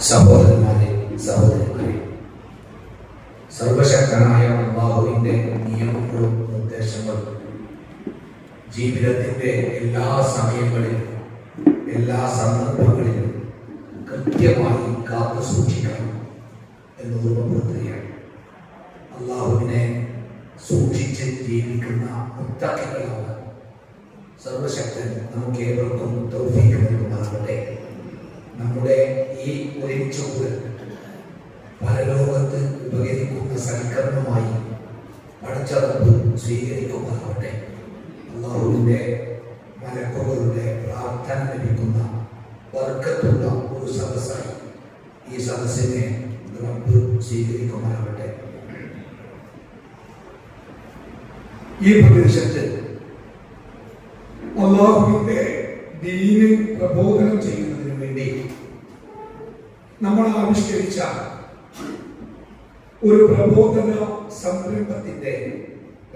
സഹോദരന്മാരെ, സഹോദരിമാരെ, സർവശക്തനായ അല്ലാഹുവിന്റെ നിയമങ്ങളും നിർദ്ദേശങ്ങളും ജീവിതത്തിന്റെ എല്ലാ സമയങ്ങളിലും എല്ലാ സന്ദർഭങ്ങളിലും കൃത്യമായി കാത്തു സൂക്ഷിക്കണം എന്ന് ഓർമ്മപ്പെടുത്തുകയാണ്. അല്ലാഹുവിനെ സൂക്ഷിച്ച് ജീവിക്കുന്ന മുത്തഖികളാണ് സർവശക്തൻ നമുക്ക് ഏവർക്കും തൗഫീഖ് നൽകുമാറാകട്ടെ. നമ്മുടെ ഈ ഒരുമിച്ചുകൂടൽ പരലോകത്ത് ഉപകരിക്കുന്ന സൽക്കർമ്മമായി പടച്ചറപ്പ് സ്വീകരിക്കുമാറാകട്ടെ. അല്ലാഹുവിന്റെ മലക്കുകളുടെ പ്രാർത്ഥന ലഭിക്കുന്ന ബർക്കത്തുള്ള ഒരു സദസ്സായി ഈ സദസ്സിനെ റബ്ബ് സ്വീകരിക്കുമാറാകട്ടെ. ഈ പ്രദേശത്ത് അല്ലാഹുവിന്റെ ദീന് പ്രബോധനം ചെയ്യുന്നതിന് വേണ്ടി നമ്മൾ ആവിഷ്കരിച്ച ഒരു പ്രബോധന സംരംഭത്തിന്റെ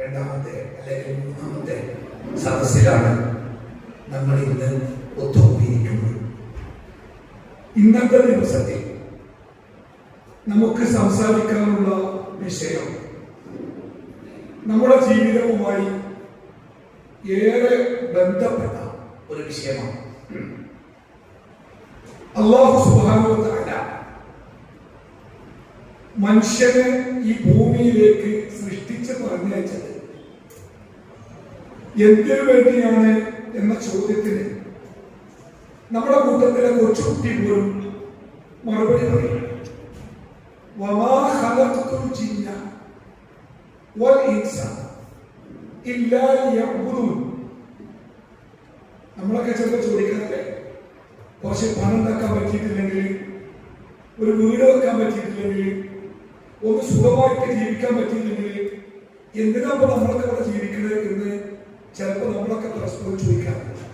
രണ്ടാമത്തെ അല്ലെങ്കിൽ മൂന്നാമത്തെ സദസ്സിലാണ് നമ്മൾ ഇന്ന് ഒത്തുകൂടിയിരിക്കുന്നത്. ഇന്നത്തെ ദിവസത്തിൽ നമുക്ക് സംസാരിക്കാനുള്ള വിഷയം നമ്മുടെ ജീവിതവുമായി ഏറെ ബന്ധപ്പെട്ട ഒരു വിഷയമാണ്. അല്ലാഹു സുബ്ഹാനഹു വ തആല മനുഷ്യനെ ഈ ഭൂമിയിലേക്ക് സൃഷ്ടിച്ച് പറഞ്ഞയച്ചത് എന്തിനു വേണ്ടിയാണ് എന്ന ചോദ്യത്തിന് നമ്മുടെ കൂട്ടത്തിലെ കൊച്ചുകുട്ടി പോലും മറുപടി പറയും. വമാ ഖലഖ്തുൽ ജിന്ന വൽ ഇൻസ ഇല്ലാ ലിയഅ്ബുദൂൻ. നമ്മളൊക്കെ ചിലപ്പോൾ ചോദിക്കാറില്ലേ, കുറച്ച് പണം ഉണ്ടാക്കാൻ പറ്റിയിട്ടില്ലെങ്കിൽ, ഒരു വീട് വെക്കാൻ പറ്റിയിട്ടില്ലെങ്കിൽ, ഒന്ന് സുഖമായിട്ട് ജീവിക്കാൻ പറ്റിയില്ലെങ്കിൽ എന്തിനാ ഇപ്പൊ നമ്മളൊക്കെ ഇവിടെ ജീവിക്കുന്നത് എന്ന് ചിലപ്പോൾ നമ്മളൊക്കെ പരസ്പരം ചോദിക്കാറുണ്ട്.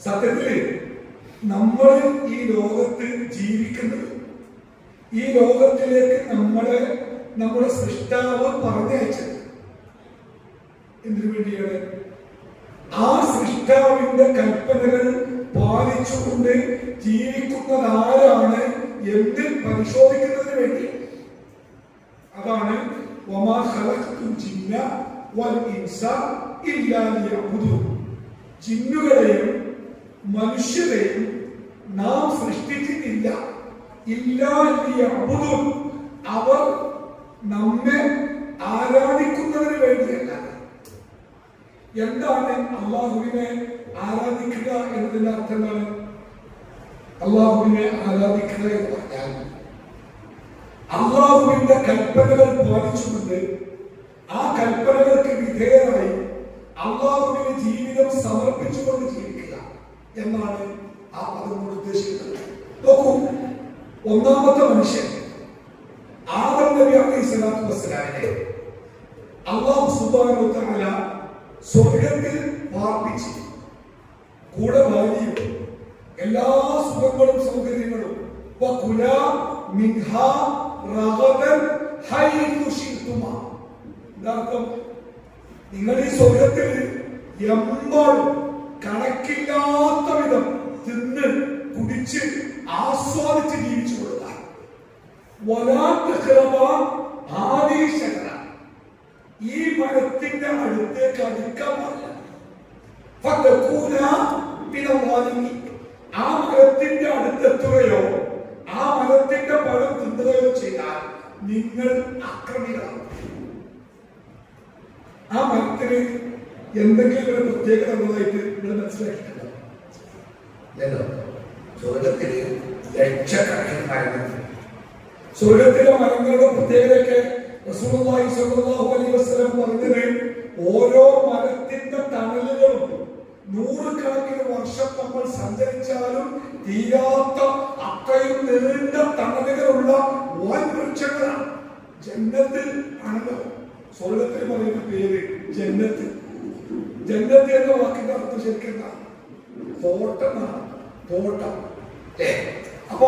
സത്യത്തില് നമ്മൾ ഈ ലോകത്ത് ജീവിക്കുന്നത്, ഈ ലോകത്തിലേക്ക് നമ്മുടെ സൃഷ്ടാവ് പറഞ്ഞയച്ചത് എന്തിനു വേണ്ടിയാണ്? ആ സൃഷ്ടാവിന്റെ കൽപ്പനകൾ പാലിച്ചുകൊണ്ട് ജീവിക്കുന്നത് ആരാണ് എന്ന് പരിശോധിക്കുന്നതിന് വേണ്ടി. അതാണ് വമാ ഖലഖ്തുൽ ജിന്ന വൽ ഇൻസ ഇല്ലാ ലിയഅ്ബുദൂൻ. ജിന്നുകളെയും മനുഷ്യരെയും നാം സൃഷ്ടിച്ചിട്ടില്ല ഇല്ലാ ലിയഅ്ബുദൂൻ, അവർ നമ്മെ ആരാധിക്കുന്നതിന് വേണ്ടിയല്ല. എന്താണ് അല്ലാഹുവിനെ ആരാധിക്കുക എന്നതിന്റെ അർത്ഥമാണ്? അല്ലാഹുവിനെ ആരാധിക്കുക എന്ന് പറഞ്ഞാൽ അല്ലാഹുവിന്റെ കൽപ്പനകൾ പാലിച്ചുകൊണ്ട് ആ കൽപ്പനകൾക്ക് വിധേയരായി അല്ലാഹുവിന് ജീവിതം സമർപ്പിച്ചുകൊണ്ട് ജീവിക്കുക എന്നാണ് ആ പദം കൊണ്ട് ഉദ്ദേശിക്കുന്നത്. നോക്കൂ, ഒന്നാമത്തെ മനുഷ്യൻ ആദം നബി അലൈഹിസ്സലാത്തു വസ്സലാമിനെ അല്ലാഹു സുബ്ഹാനഹു വ തആല സ്വർഗത്തിൽ പാർപ്പിച്ച് കൂടെ ഭാര്യയും എല്ലാ സുഖങ്ങളും സൗകര്യങ്ങളും നിങ്ങൾ ഈ സ്വർഗത്തിൽ എമ്പാടും കണക്കില്ലാത്ത വിധം തിന്ന് കുടിച്ച് ആസ്വാദിച്ച് ജീവിച്ചു കൊടുക്കാൻ. ഈ മരത്തിന്റെ അടുത്തേക്ക് അടുക്കാൻ പാടില്ല. ആ മരത്തിന്റെ അടുത്തെത്തുകയോ ആ മരത്തിന്റെ പഴം തിന്നുകയോ ചെയ്താൽ നിങ്ങൾ അക്രമികളാണ്. ആ മരത്തിന് എന്തെങ്കിലും ഒരു പ്രത്യേകത ഉള്ളതായിട്ട് നിങ്ങൾ മനസ്സിലാക്കിയിട്ടില്ല. സ്വർഗത്തില് ലക്ഷക്കണക്കിന് മരങ്ങൾ. സ്വർഗത്തിലെ മരങ്ങളുടെ പ്രത്യേകതയൊക്കെ റസൂലുള്ളാഹി സ്വല്ലല്ലാഹു അലൈഹി വസല്ലം പറഞ്ഞത്, ഓരോ മരത്തിന്റെ തണലുകളും 100 കണക്കിന് വർഷം നമ്മൾ സഞ്ചരിച്ചാലും തീരാത്ത അത്രയും നീണ്ട തണലുകളുള്ള വൻ വൃക്ഷങ്ങളാണ്. ജന്നത്തിൽ ആണല്ലോ സ്വർഗത്തിൽ പറയുന്ന പേര് ജന്നത്ത്. ജന്നത്ത് എന്ന വാക്കിന്റെ അർത്ഥം ശരിക്കും തോട്ടമാണ്. തോട്ടം. അപ്പൊ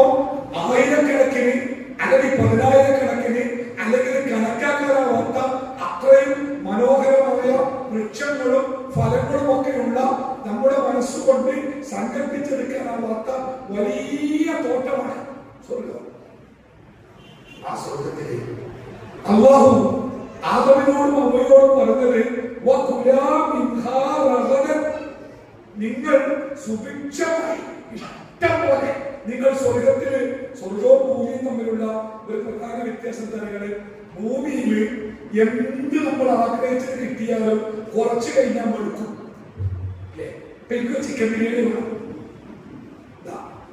ആയിരക്കണക്കിന് അല്ലെങ്കിൽ 10,000-കണക്കിന് അല്ലെങ്കിൽ കണക്കാക്കാനാവാത്ത അത്രയും മനോഹരമായ വൃക്ഷങ്ങളും ഫലങ്ങളും ഒക്കെയുള്ള നമ്മുടെ മനസ്സുകൊണ്ട് സങ്കല്പിച്ചെടുക്കാനാവാത്ത വലിയ തോട്ടമാണ് സ്വർഗം. ആ സ്വർഗത്തില് അല്ലാഹു ആദമിനോടും അവയോടും പറഞ്ഞത് നിങ്ങൾ സുഭിക്ഷമായി ഇഷ്ടം പോലെ നിങ്ങൾ സ്വർഗത്തില്, സ്വർഗവും ഭൂമിയും തമ്മിലുള്ള ഒരു പ്രധാന വ്യത്യാസം തന്നെയാണ്. ഭൂമിയിൽ എന്ത് നമ്മൾ ആഗ്രഹിച്ചത് കിട്ടിയാലും കുറച്ച് കഴിഞ്ഞാൽ മടുക്കും. എനിക്ക് ചിക്കൻ ബിരിയാണി വേണം,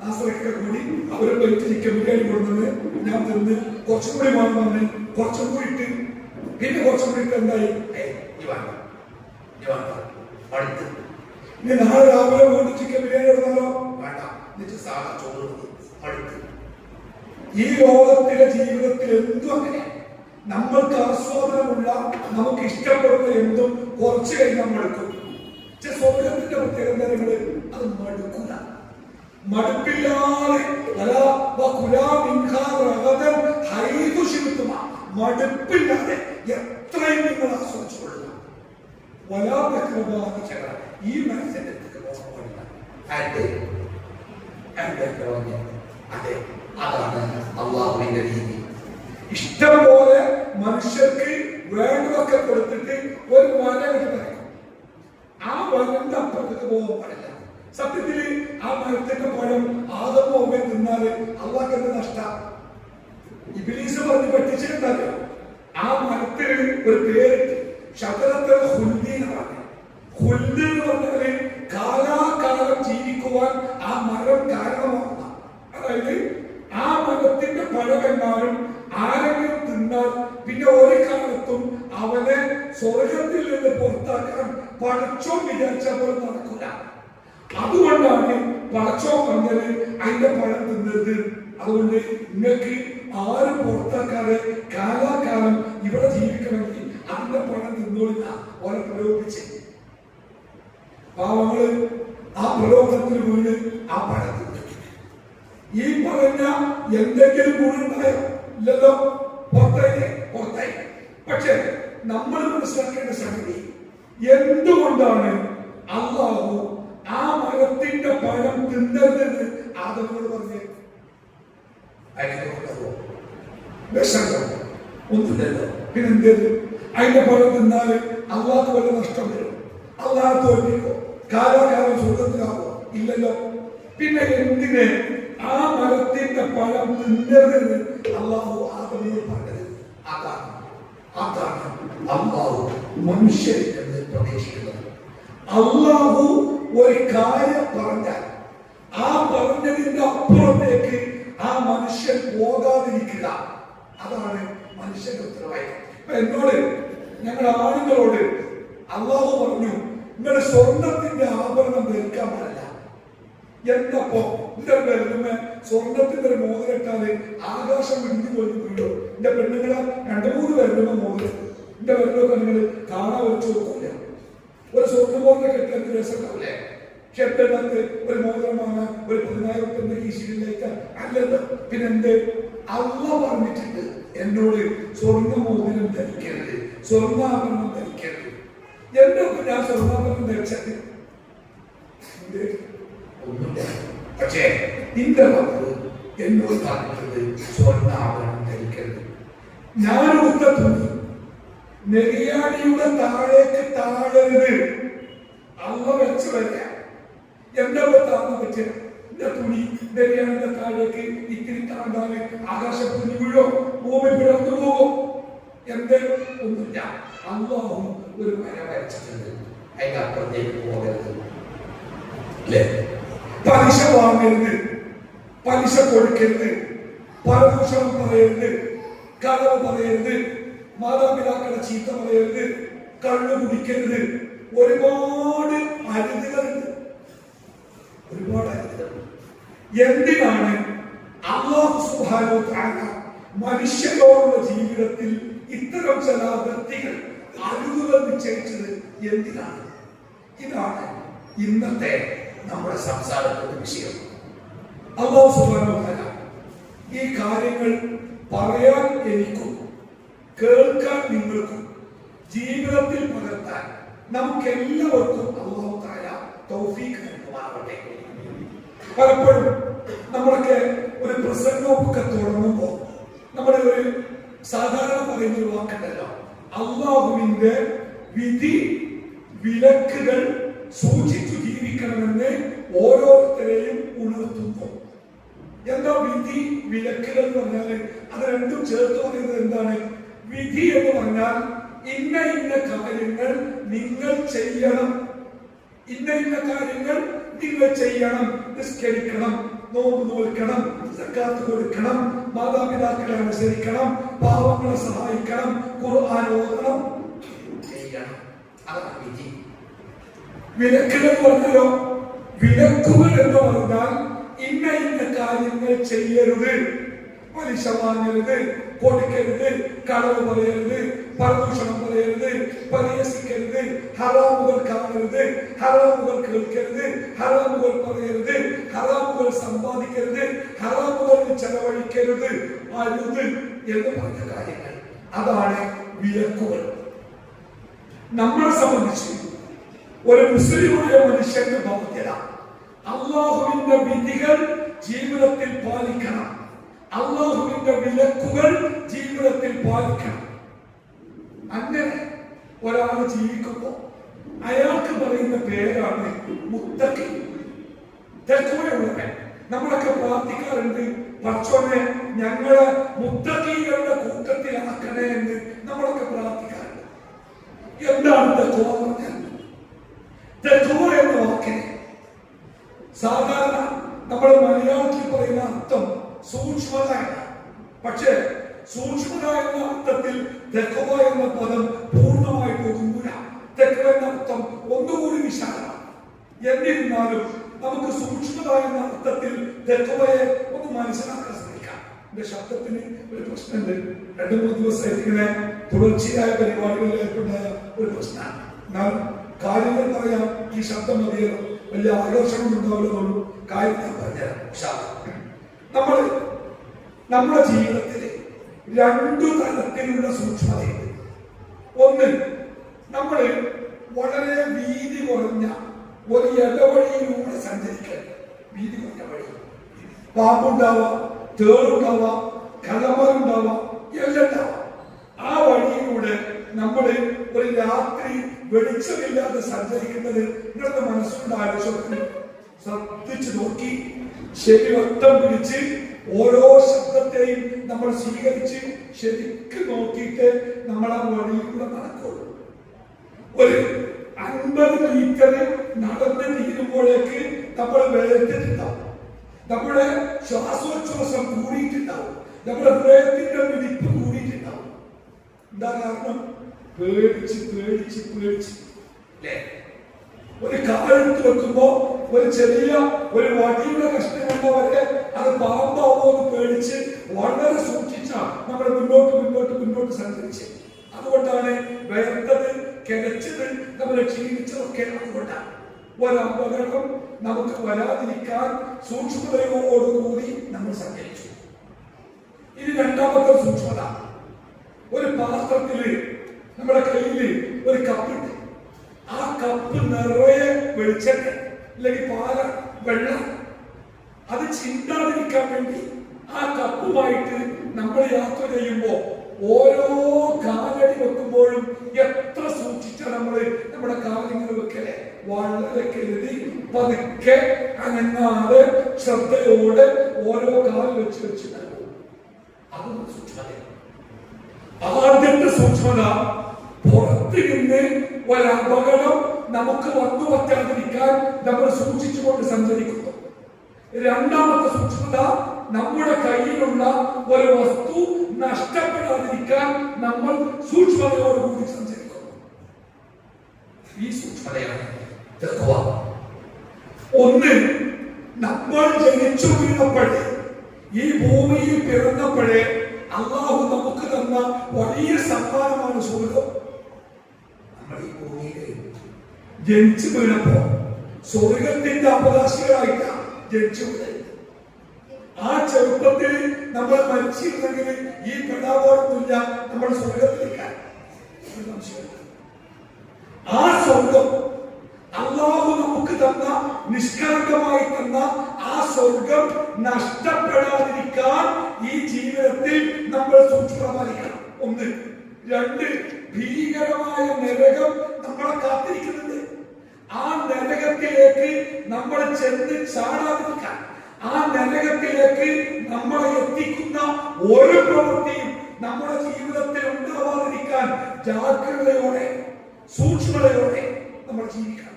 നാസറൊക്കെ കൂടി അവരെ പ്ലേറ്റ് ചിക്കൻ ബിരിയാണി കൊടുക്കുന്നത് ഞാൻ തിന്ന് കുറച്ചും കൂടി വേണം വന്ന് കുറച്ചും കൂടി ഇട്ട് പിന്നെ കുറച്ചും കൂടി ഇട്ട് എന്തായി അടുത്ത് ഇനി നാളെ രാവിലെ വീണ്ടും ചിക്കൻ ബിരിയാണി എടുത്താലോ വേണ്ട എന്നിട്ട് സാധാ ചോറ് അടുത്ത്. ഈ ലോകത്തിലെ ജീവിതത്തിൽ എന്തും അങ്ങനെ നമ്മൾക്ക് ആസ്വാദനമുള്ള നമുക്ക് ഇഷ്ടപ്പെടുന്ന എന്തും കുറച്ച് കഴിഞ്ഞാൽ മടുക്കും. സ്വർഗത്തിന്റെ പ്രത്യേകതകള് അത് മടുക്കൂല, മടുപ്പില്ലാതെ മടുപ്പില്ലാതെ എത്രയും നിങ്ങൾ ആസ്വദിച്ചു കൊള്ളുക. ഈ മനസ്സിന്റെ അതെ, അതാണ് അള്ളാഹുവിന്റെ രീതി. ഇഷ്ടം പോലെ മനുഷ്യർക്ക് വേണ്ടതൊക്കെ കൊടുത്തിട്ട് ഒരു വല കിട്ടുന്ന ആ വലന്റെ അപ്പുറത്തേക്ക് പോകാൻ പാടില്ല. സത്യത്തില് ആ മരത്തിന്റെ പഴം ആദമോ അവൻ തിന്നാല് അള്ളാഹ് എന്ത് നഷ്ട? ഇബ്ലീസ് പറഞ്ഞ് പറ്റിച്ചിട്ടുണ്ടല്ലോ. ആ മരത്തിന് ഒരു പേരിട്ട് ശതരത്തിൽ ഹുൽദി എന്ന് പറഞ്ഞു. ഹുൽദ് എന്ന് പറഞ്ഞാല് കാലാകാലം ജീവിക്കുവാൻ ആ മരം കാരണമാകുന്ന, അതായത് ആ മരത്തിന്റെ പഴമെന്നാലും ആരെങ്കിലും തിന്നാൽ പിന്നെ ഒരു കാലത്തും അവനെ സ്വർഗത്തിൽ നിന്ന് പുറത്താക്കാൻ പടച്ചോ വിചാരിച്ച പോലെ നടക്കില്ല. അതുകൊണ്ടാണ് പടച്ചോ പറഞ്ഞത് അതിന്റെ പഴം തിന്നരുത്. അതുകൊണ്ട് നിങ്ങൾക്ക് ആരും പുറത്താക്കാതെ കാലാകാലം ഇവിടെ ജീവിക്കണമെങ്കിൽ അതിന്റെ പഴം തിന്നോളില്ല ഓരെ പ്രലോഭിച്ച്. പാവങ്ങള് ആ പ്രലോഭനത്തിൽ വീണ് ആ പഴം തിന്നു. ഈ പറഞ്ഞ എന്തെങ്കിലും ഗുണമുണ്ടായോ? ഇല്ലല്ലോ, പുറത്തായി. പക്ഷെ നമ്മൾ മനസ്സിലാക്കേണ്ട സംഗതി, എന്തുകൊണ്ടാണ് അല്ലാഹു ആ മരത്തിന്റെ പഴം തിന്നരുതെന്ന് ആദമിനോട് പറഞ്ഞത്? വിഷമോ ഒന്നുമില്ലല്ലോ. പിന്നെന്തേത്? അതിന്റെ പഴം തിന്നാല് അള്ളാഹ് വല്ല നഷ്ടം വരും? അള്ളാഹ് തോൽപ്പിക്കോ? കാലാകാലം സ്വർഗത്തിലാവോ? ഇല്ലല്ലോ. പിന്നെ എന്തിന് ആ മരത്തിന്റെ പഴം തിന്നരുതെന്ന് അള്ളാഹു ആദമിനോട് പറഞ്ഞത്? അതാണ് അള്ളാഹു മനുഷ്യരിൽ നിന്ന് പ്രവേശിക്കുന്നത്. അള്ളാഹു ഒരു കാര്യം പറഞ്ഞാൽ ആ പറഞ്ഞതിന്റെ അപ്പുറത്തേക്ക് ആ മനുഷ്യൻ പോകാതിരിക്കുക, അതാണ് മനുഷ്യന്റെ ഉത്തരവാദിത്വം. എന്നോട് ഞങ്ങൾ ആണുങ്ങളോട് അള്ളാഹു പറഞ്ഞു, നിങ്ങൾ സ്വർണത്തിന്റെ ആഭരണം ധരിക്കാൻ പാടില്ല. എന്നപ്പോ എന്റെ പെണ്ണുമ്മ സ്വർണത്തിന്റെ ഒരു മോതിരട്ടാല് ആകാശം വിടിഞ്ഞു പോയി വീഴും. എന്റെ പെണ്ണുങ്ങളെ 2-3 പേരുടെ മോതിരം എന്റെ പെണ്ണുങ്ങൾ നിങ്ങൾ കാണാൻ വെച്ചു നോക്കില്ല. ഒരു സ്വർണ്ണ മോതിരം കെട്ടിയ രസമുണ്ടാവില്ലേ? ക്ഷേത്രത്തിനകത്ത് ഒരു മോതിരം വാങ്ങാൻ ഒരു 10,000 റുപ്യ കീശയിലേക്ക് അല്ലല്ലോ. പിന്നെന്ത്? അള്ളാഹു പറഞ്ഞിട്ടുണ്ട് എന്നോട് സ്വർണ്ണ മോതിരം ധരിക്കരുത്, സ്വർണ്ണാഭരണം ധരിക്കരുത്. എന്നൊക്കെ ഞാൻ സ്വർണ്ണാഭരണം ധരിച്ചത് ഒന്നുമില്ല. പക്ഷേ നിന്റെ വാക്ക് എന്നോട് പറഞ്ഞിട്ടുണ്ട് സ്വർണ്ണാഭരണം ധരിക്കരുത്. ഞാൻ ഉടുത്ത തുണി നെരിയാണിയുടെ താഴേക്ക് താഴരുത്. അള്ള വെച്ച് വരിക. എന്റെ താഴ്ന്ന പറ്റിയ എന്റെ തുണി നെരിയാണിയുടെ താഴേക്ക് ഇത്തിരി താഴ്ന്നാല് ആകാശം തുണി വീഴോ, ഭൂമി പിളർന്നു പോകും. എന്ത്? ഒന്നുമില്ല. അള്ളാഹു ഒരു വര വരച്ചിട്ടുണ്ട്, അതിന്റെ അപ്പുറത്തേക്ക് പോകരുത്. അല്ലേ? പലിശ വാങ്ങരുത്, പലിശ കൊടുക്കരുത്, പരദൂഷണം പറയരുത്, കളവ് പറയരുത്, മാതാപിതാക്കളെ ചീത്ത പറയരുത്, കള്ളു കുടിക്കരുത്. ഒരുപാട് അരുതുകളുണ്ട്, ഒരുപാട് അരുതുകൾ. എന്തിനാണ് അല്ലാഹു സുബ്ഹാനഹു വ തആല മനുഷ്യരോടുള്ള ജീവിതത്തിൽ ഇത്തരം ചില അതിർത്തികൾ, അരുതുകൾ നിശ്ചയിച്ചത്? എന്തിനാണ്? ഇതാണ് ഇന്നത്തെ നമ്മുടെ സംസാരത്തിന്റെ വിഷയം. അല്ലാഹു സുബ്ഹാനഹു വ തആല ഈ കാര്യങ്ങൾ പറയാൻ എനിക്കും കേൾക്കാൻ നിങ്ങൾക്കും ജീവിതത്തിൽ പകർത്താൻ നമുക്ക് എല്ലാവർക്കും അല്ലാഹു തആല തൗഫീഖ് നൽകുമാറാകട്ടെ. പലപ്പോഴും നമ്മളൊക്കെ ഒരു പ്രസംഗമൊക്കെ തുടങ്ങുമ്പോൾ നമ്മുടെ ഒരു സാധാരണ പറയുന്ന ഒരു വാക്കുണ്ടല്ലോ, അള്ളാഹുവിന്റെ വിധി വിലക്കുകൾ സൂക്ഷിച്ചു ജീവിക്കണമെന്ന് ഓരോരുത്തരെയും ഉണർത്തുന്നു. എന്താ വിധി വിലക്കുകൾ എന്ന് പറഞ്ഞാല് അത് രണ്ടും ചേർത്ത് പറയുന്നത് എന്താണ്? വിധി എന്ന് പറഞ്ഞാൽ ഇന്ന ഇന്ന കാര്യങ്ങൾ നിങ്ങൾ ചെയ്യണം, ഇന്ന ഇന്ന കാര്യങ്ങൾ നിങ്ങൾ ചെയ്യണം. നിസ്കരിക്കണം, നോമ്പ് നോൽക്കണം, സക്കാത്ത് കൊടുക്കണം, മാതാപിതാക്കളെ അനുസരിക്കണം, പാവങ്ങളെ സഹായിക്കണം, ഖുർആൻ ഓതണം, ചെയ്യണം. അതാണ് വിധി. വിലക്കുകൾ പറഞ്ഞല്ലോ, വിലക്കുകൾ എന്ന് പറഞ്ഞാൽ ഇന്ന ഇന്ന കാര്യങ്ങൾ ചെയ്യരുത്, പലിശ വാങ്ങരുത്, കൊടുക്കരുത്, കളവ് പറയരുത്, പരദൂഷണം പറയരുത്, പരിഹസിക്കരുത്, ഹറാമുകൾ കാണരുത്, ഹറാമുകൾ കേൾക്കരുത്, ഹറാമുകൾ പറയരുത്, ഹറാമുകൾ സമ്പാദിക്കരുത്, ഹറാമുകൾ ചെലവഴിക്കരുത്, അരുത് എന്ന് പറഞ്ഞ കാര്യങ്ങൾ. അതാണ് വിലക്കുകൾ. നമ്മളെ സംബന്ധിച്ച് ഒരു മുസ്ലിമായ മനുഷ്യന്റെ ബാധ്യത അള്ളാഹുവിന്റെ വിധികൾ ജീവിതത്തിൽ പാലിക്കണം, അള്ളാഹുവിന്റെ വിലക്കുകൾ ജീവിതത്തിൽ പാലിക്കണം. അങ്ങനെ ഒരാൾ ജീവിക്കുമ്പോൾ അയാൾക്ക് പറയുന്ന പേരാണ് മുത്തഖി, തഖ്വയുള്ളവൻ. നമ്മളൊക്കെ പ്രാർത്ഥിക്കാറുണ്ട്, പടച്ചോനെ ഞങ്ങളെ മുത്തഖികളുടെ കൂട്ടത്തിലാക്കണേ എന്ന് നമ്മളൊക്കെ പ്രാർത്ഥിക്കാറുണ്ട്. എന്താണ് തഖ്വ പറഞ്ഞാൽ? തഖ്വ എന്ന വാക്കിന് സാധാരണ നമ്മൾ മലയാളത്തിൽ പറയുന്ന അർത്ഥം സൂക്ഷ്മത. പക്ഷേ സൂക്ഷ്മത എന്ന അർത്ഥത്തിൽ തഖ്വ എന്ന പദം പൂർണ്ണമായിട്ട് ഒതുങ്ങൂല. തഖ്വ എന്ന അർത്ഥം ഒന്നുകൂടി വിശാലമാണ്. എന്നിരുന്നാലും നമുക്ക് സൂക്ഷ്മത എന്ന അർത്ഥത്തിൽ തഖ്വയെ ഒന്ന് മനസ്സിലാക്കാൻ ശ്രമിക്കാം. എന്റെ ശബ്ദത്തിന് ഒരു പ്രശ്നമുണ്ട്. 2-3 ദിവസമായിട്ട് ഇങ്ങനെ തുടർച്ചയായ പരിപാടികളിൽ ഏർപ്പെടായ ഒരു പ്രശ്നമാണ്. എന്നാൽ കാര്യങ്ങൾ പറയാം, ഈ ശബ്ദം മതിയല്ലോ, വലിയ ആകർഷണം ഉണ്ടാവില്ലെന്നുള്ളൂ. കാര്യം ഞാൻ പറഞ്ഞുതരാം. നമ്മുടെ ജീവിതത്തിൽ 2 തരത്തിലുള്ള സൂക്ഷ്മതയുണ്ട്. ഒന്ന്, നമ്മൾ വളരെ വീതി കുറഞ്ഞ ഒരു ഇടവഴിയിലൂടെ സഞ്ചരിക്കാൻ. വീതി കുറഞ്ഞ വഴി, പാമ്പുണ്ടാവാം, തേളുണ്ടാവാം, കലമറുണ്ടാവാം, എല്ലാം ഉണ്ടാവാം. ആ വഴിയിലൂടെ നമ്മൾ ഒരു രാത്രി വെളിച്ചമില്ലാതെ സഞ്ചരിക്കുന്നത് നിങ്ങളുടെ മനസ്സുകൊണ്ട് ആലോചിച്ച് ശ്രദ്ധിച്ചു നോക്കി, ശരി വട്ടം പിടിച്ച് ഓരോ ശബ്ദത്തെയും നമ്മൾ സ്വീകരിച്ച് ശരിക്കും നോക്കിയിട്ട് നമ്മൾ ആ വഴിയിലൂടെ നടക്കുള്ളൂ. ഒരു 50 മീറ്റർ നടന്ന് തീരുമ്പോഴേക്ക് നമ്മൾ വേർത്തിട്ടുണ്ടാവും, നമ്മുടെ ശ്വാസോച്ഛ്വാസം കൂടിയിട്ടുണ്ടാവും, നമ്മുടെ ഹൃദയത്തിന്റെ മിടിപ്പ് കൂടിയിട്ടുണ്ടാവും. എന്താ കാരണം? പേടിച്ച് പേടിച്ച് പേടിച്ച് അല്ലേ? ഒരു കാലെടുത്ത് വെക്കുമ്പോ ഒരു ചെറിയ ഒരു വടിയുടെ കഷ്ണം കണ്ടവരെ അത് പാമ്പാവോ എന്ന് പേടിച്ച് വളരെ സൂക്ഷിച്ച നമ്മൾ മുന്നോട്ട് സഞ്ചരിച്ച്. അതുകൊണ്ടാണ് വേണ്ടത്, കിടച്ചത്, നമ്മളെ ക്ഷീണിച്ചതൊക്കെ അതുകൊണ്ടാണ്. ഒരപകടം നമുക്ക് വരാതിരിക്കാൻ സൂക്ഷ്മതയോടുകൂടി നമ്മൾ സഞ്ചരിച്ചു. ഇനി രണ്ടാമത്തെ സൂക്ഷ്മത, ഒരു പാത്രത്തില് നമ്മുടെ കയ്യില് ഒരു കപ്പുണ്ട്. ആ കപ്പ് നിറയെ വെളിച്ചെണ്ണ അല്ലെങ്കിൽ പാല, വെള്ളം, അത് ചിന്താതിരിക്കാൻ വേണ്ടി ആ കപ്പുമായിട്ട് നമ്മൾ യാത്ര ചെയ്യുമ്പോ ഓരോ കാലടി വെക്കുമ്പോഴും എത്ര സൂക്ഷിച്ചാ നമ്മുടെ കാലിങ്ങനെ വെക്കലേ? വളരെ കരുതി പതുക്കെ അനങ്ങാതെ ശ്രദ്ധയോടെ ഓരോ കാൽ വെച്ച് നൽകും. അതൊന്നും സൂക്ഷ്മതയാണ്. ആദ്യത്തെ സൂക്ഷ്മത, പുറത്ത് നിന്ന് ഒരപകടം നമുക്ക് വന്നു വറ്റാതിരിക്കാൻ നമ്മൾ സൂക്ഷിച്ചുകൊണ്ട് സഞ്ചരിക്കുന്നു. രണ്ടാമത്തെ സൂക്ഷ്മത, നമ്മുടെ കയ്യിലുള്ള ഒരു വസ്തു നഷ്ടപ്പെടാതിരിക്കാൻ നമ്മൾ സൂക്ഷ്മതയോടുകൂടി സഞ്ചരിക്കുന്നു. ഈ സൂക്ഷ്മതയാണ് തഖ്വ. ഒന്ന്, നമ്മൾ ജനിച്ചു വീണപ്പോഴേ, ഈ ഭൂമിയിൽ പിറന്നപ്പോഴേ അള്ളാഹു നമുക്ക് തന്ന വലിയ സമ്മാനമാണ് സ്വർഗം. നമ്മൾ ഈ ഭൂമിയിൽ ജനിച്ചു വീണപ്പോ സ്വർഗത്തിന്റെ അവകാശികളായിട്ടാണ് ജനിച്ചു വീണത്. ആ ചെറുപ്പത്തിൽ നമ്മൾ മരിച്ചിരുന്നെങ്കിൽ ഈ പെടാവോടൊന്നുമില്ല, നമ്മൾ സ്വർഗത്തിലേക്കാണ്. ആ സ്വർഗം അള്ളാഹു നമുക്ക് തന്ന, നിഷ്കളങ്കമായി തന്ന ആ സ്വർഗം നഷ്ടപ്പെടാതിരിക്കാൻ ഈ ജീവിതത്തിൽ നമ്മൾ സൂക്ഷ്മത പാലിക്കണം. ഒന്ന്. രണ്ട്, ഭീകരമായ നരകം നമ്മളെ കാത്തിരിക്കുന്നുണ്ട്. ആ നരകത്തിലേക്ക് നമ്മൾ ചെന്ന് ചാടാതിരിക്കാൻ, ആ നരകത്തിലേക്ക് നമ്മളെ എത്തിക്കുന്ന ഒരു പ്രവൃത്തിയും നമ്മുടെ ജീവിതത്തിൽ ഉണ്ടാവാതിരിക്കാൻ ജാഗ്രതയോടെ സൂക്ഷ്മതയോടെ നമ്മൾ ജീവിക്കണം.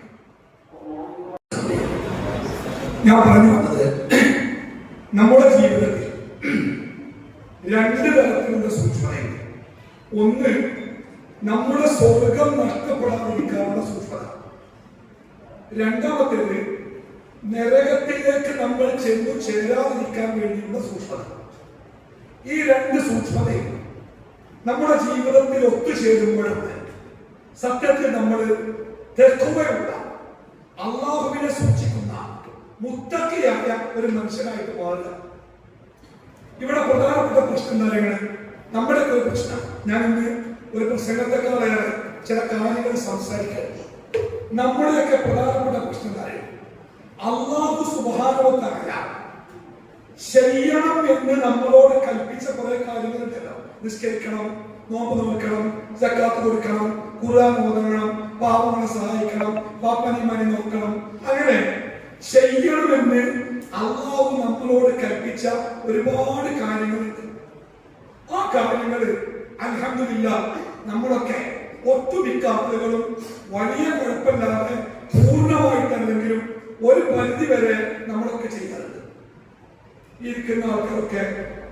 ഞാൻ പറഞ്ഞു വന്നത്, നമ്മുടെ ജീവിതത്തിൽ രണ്ട് തരത്തിലുള്ള സൂക്ഷ്മതയുണ്ട്. ഒന്ന്, നമ്മുടെ സ്വർഗം നഷ്ടപ്പെടാതിരിക്കാനുള്ള സൂക്ഷ്മത. രണ്ടാമത്തേത്, നരകത്തിലേക്ക് നമ്മൾ ചെന്നു ചേരാതിരിക്കാൻ വേണ്ടിയുള്ള സൂക്ഷ്മത. ഈ രണ്ട് സൂക്ഷ്മതയും നമ്മുടെ ജീവിതത്തിൽ ഒത്തുചേരുമ്പോഴാണ് സത്യത്തിൽ നമ്മൾ തെക്കുവയുള്ള, അള്ളാഹുവിനെ സൂക്ഷിക്കുന്ന മുത്തഖിയായ ഒരു മനുഷ്യനായിട്ട് മാറുക. ഇവിടെ പ്രധാനപ്പെട്ട പ്രശ്നം എന്താണ്? നമ്മുടെ ഒരു പ്രശ്നം, ഞാൻ ഇന്ന് ഒരു പ്രസംഗത്തെക്കാളേറെ ചില കാര്യങ്ങൾ സംസാരിക്കുക. നമ്മുടെയൊക്കെ പ്രധാനപ്പെട്ട പ്രശ്നം എന്താണ്? അല്ലാഹു സുബ്ഹാനഹു വ തആല ചെയ്യണം എന്ന് നമ്മളോട് കൽപ്പിച്ച കുറെ കാര്യങ്ങളുണ്ടല്ലോ. നിസ്കരിക്കണം, നോമ്പ് നോക്കണം, സക്കാത്ത് കൊടുക്കണം, ഖുർആൻ ഓതണം, പാവങ്ങളെ സഹായിക്കണം, പാപ്പനെ മണി നോക്കണം. അങ്ങനെ ചെയ്യണമെന്ന് അല്ലാഹു നമ്മളോട് കൽപ്പിച്ച ഒരുപാട് കാര്യങ്ങളുണ്ട്. ആ കാര്യങ്ങൾ അൽഹംദുലില്ലാഹ് നമ്മളൊക്കെ ഒട്ടുമിക്ക ആളുകളും വലിയ കുഴപ്പമില്ലാതെ പൂർണ്ണമായിട്ടല്ലെങ്കിലും ഒരു പരിധി വരെ നമ്മളൊക്കെ ചെയ്യാറുണ്ട്. ഈ ഇരിക്കുന്ന ആൾക്കാരൊക്കെ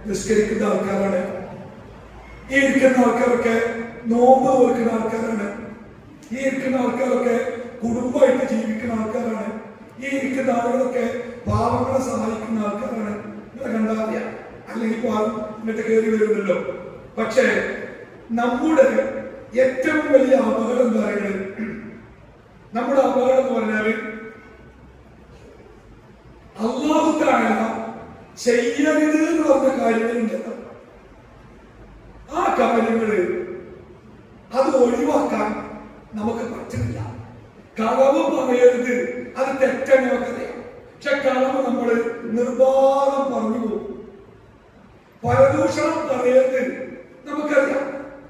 നിസ്കരിക്കുന്ന ആൾക്കാരാണ്. ഈ ഇരിക്കുന്ന ആൾക്കാരൊക്കെ നോമ്പ് നോക്കുന്ന ആൾക്കാരാണ്. ഈ ഇരിക്കുന്ന ആൾക്കാരൊക്കെ കുടുംബമായിട്ട് ജീവിക്കുന്ന ആൾക്കാരാണ്. ഈ ഇരിക്കുന്ന ആളുകളൊക്കെ പാവങ്ങളെ സഹായിക്കുന്ന ആൾക്കാരാണ്. നിങ്ങളെ കണ്ടാറിയ അല്ലെങ്കിൽ എന്നിട്ട് കയറി വരുമല്ലോ. പക്ഷേ നമ്മുടെ ഏറ്റവും വലിയ അപകടം എന്താ പറയുന്നത്? നമ്മുടെ അപകടം എന്ന് പറഞ്ഞാല് അല്ലാഹു തആല ചെയ്യരുത് എന്ന് പറഞ്ഞ കാര്യങ്ങളുണ്ടല്ലോ. ആ കാര്യങ്ങള് അത് ഒഴിവാക്കാൻ നമുക്ക് പറ്റുന്നില്ല. കളവ് പറയരുത്, അത് തെറ്റാണ് നമുക്കറിയാം. പക്ഷെ കളവ് നമ്മൾ നിർബാധം പറഞ്ഞു പോകും. പരദൂഷണം പറയരുത് നമുക്കറിയാം,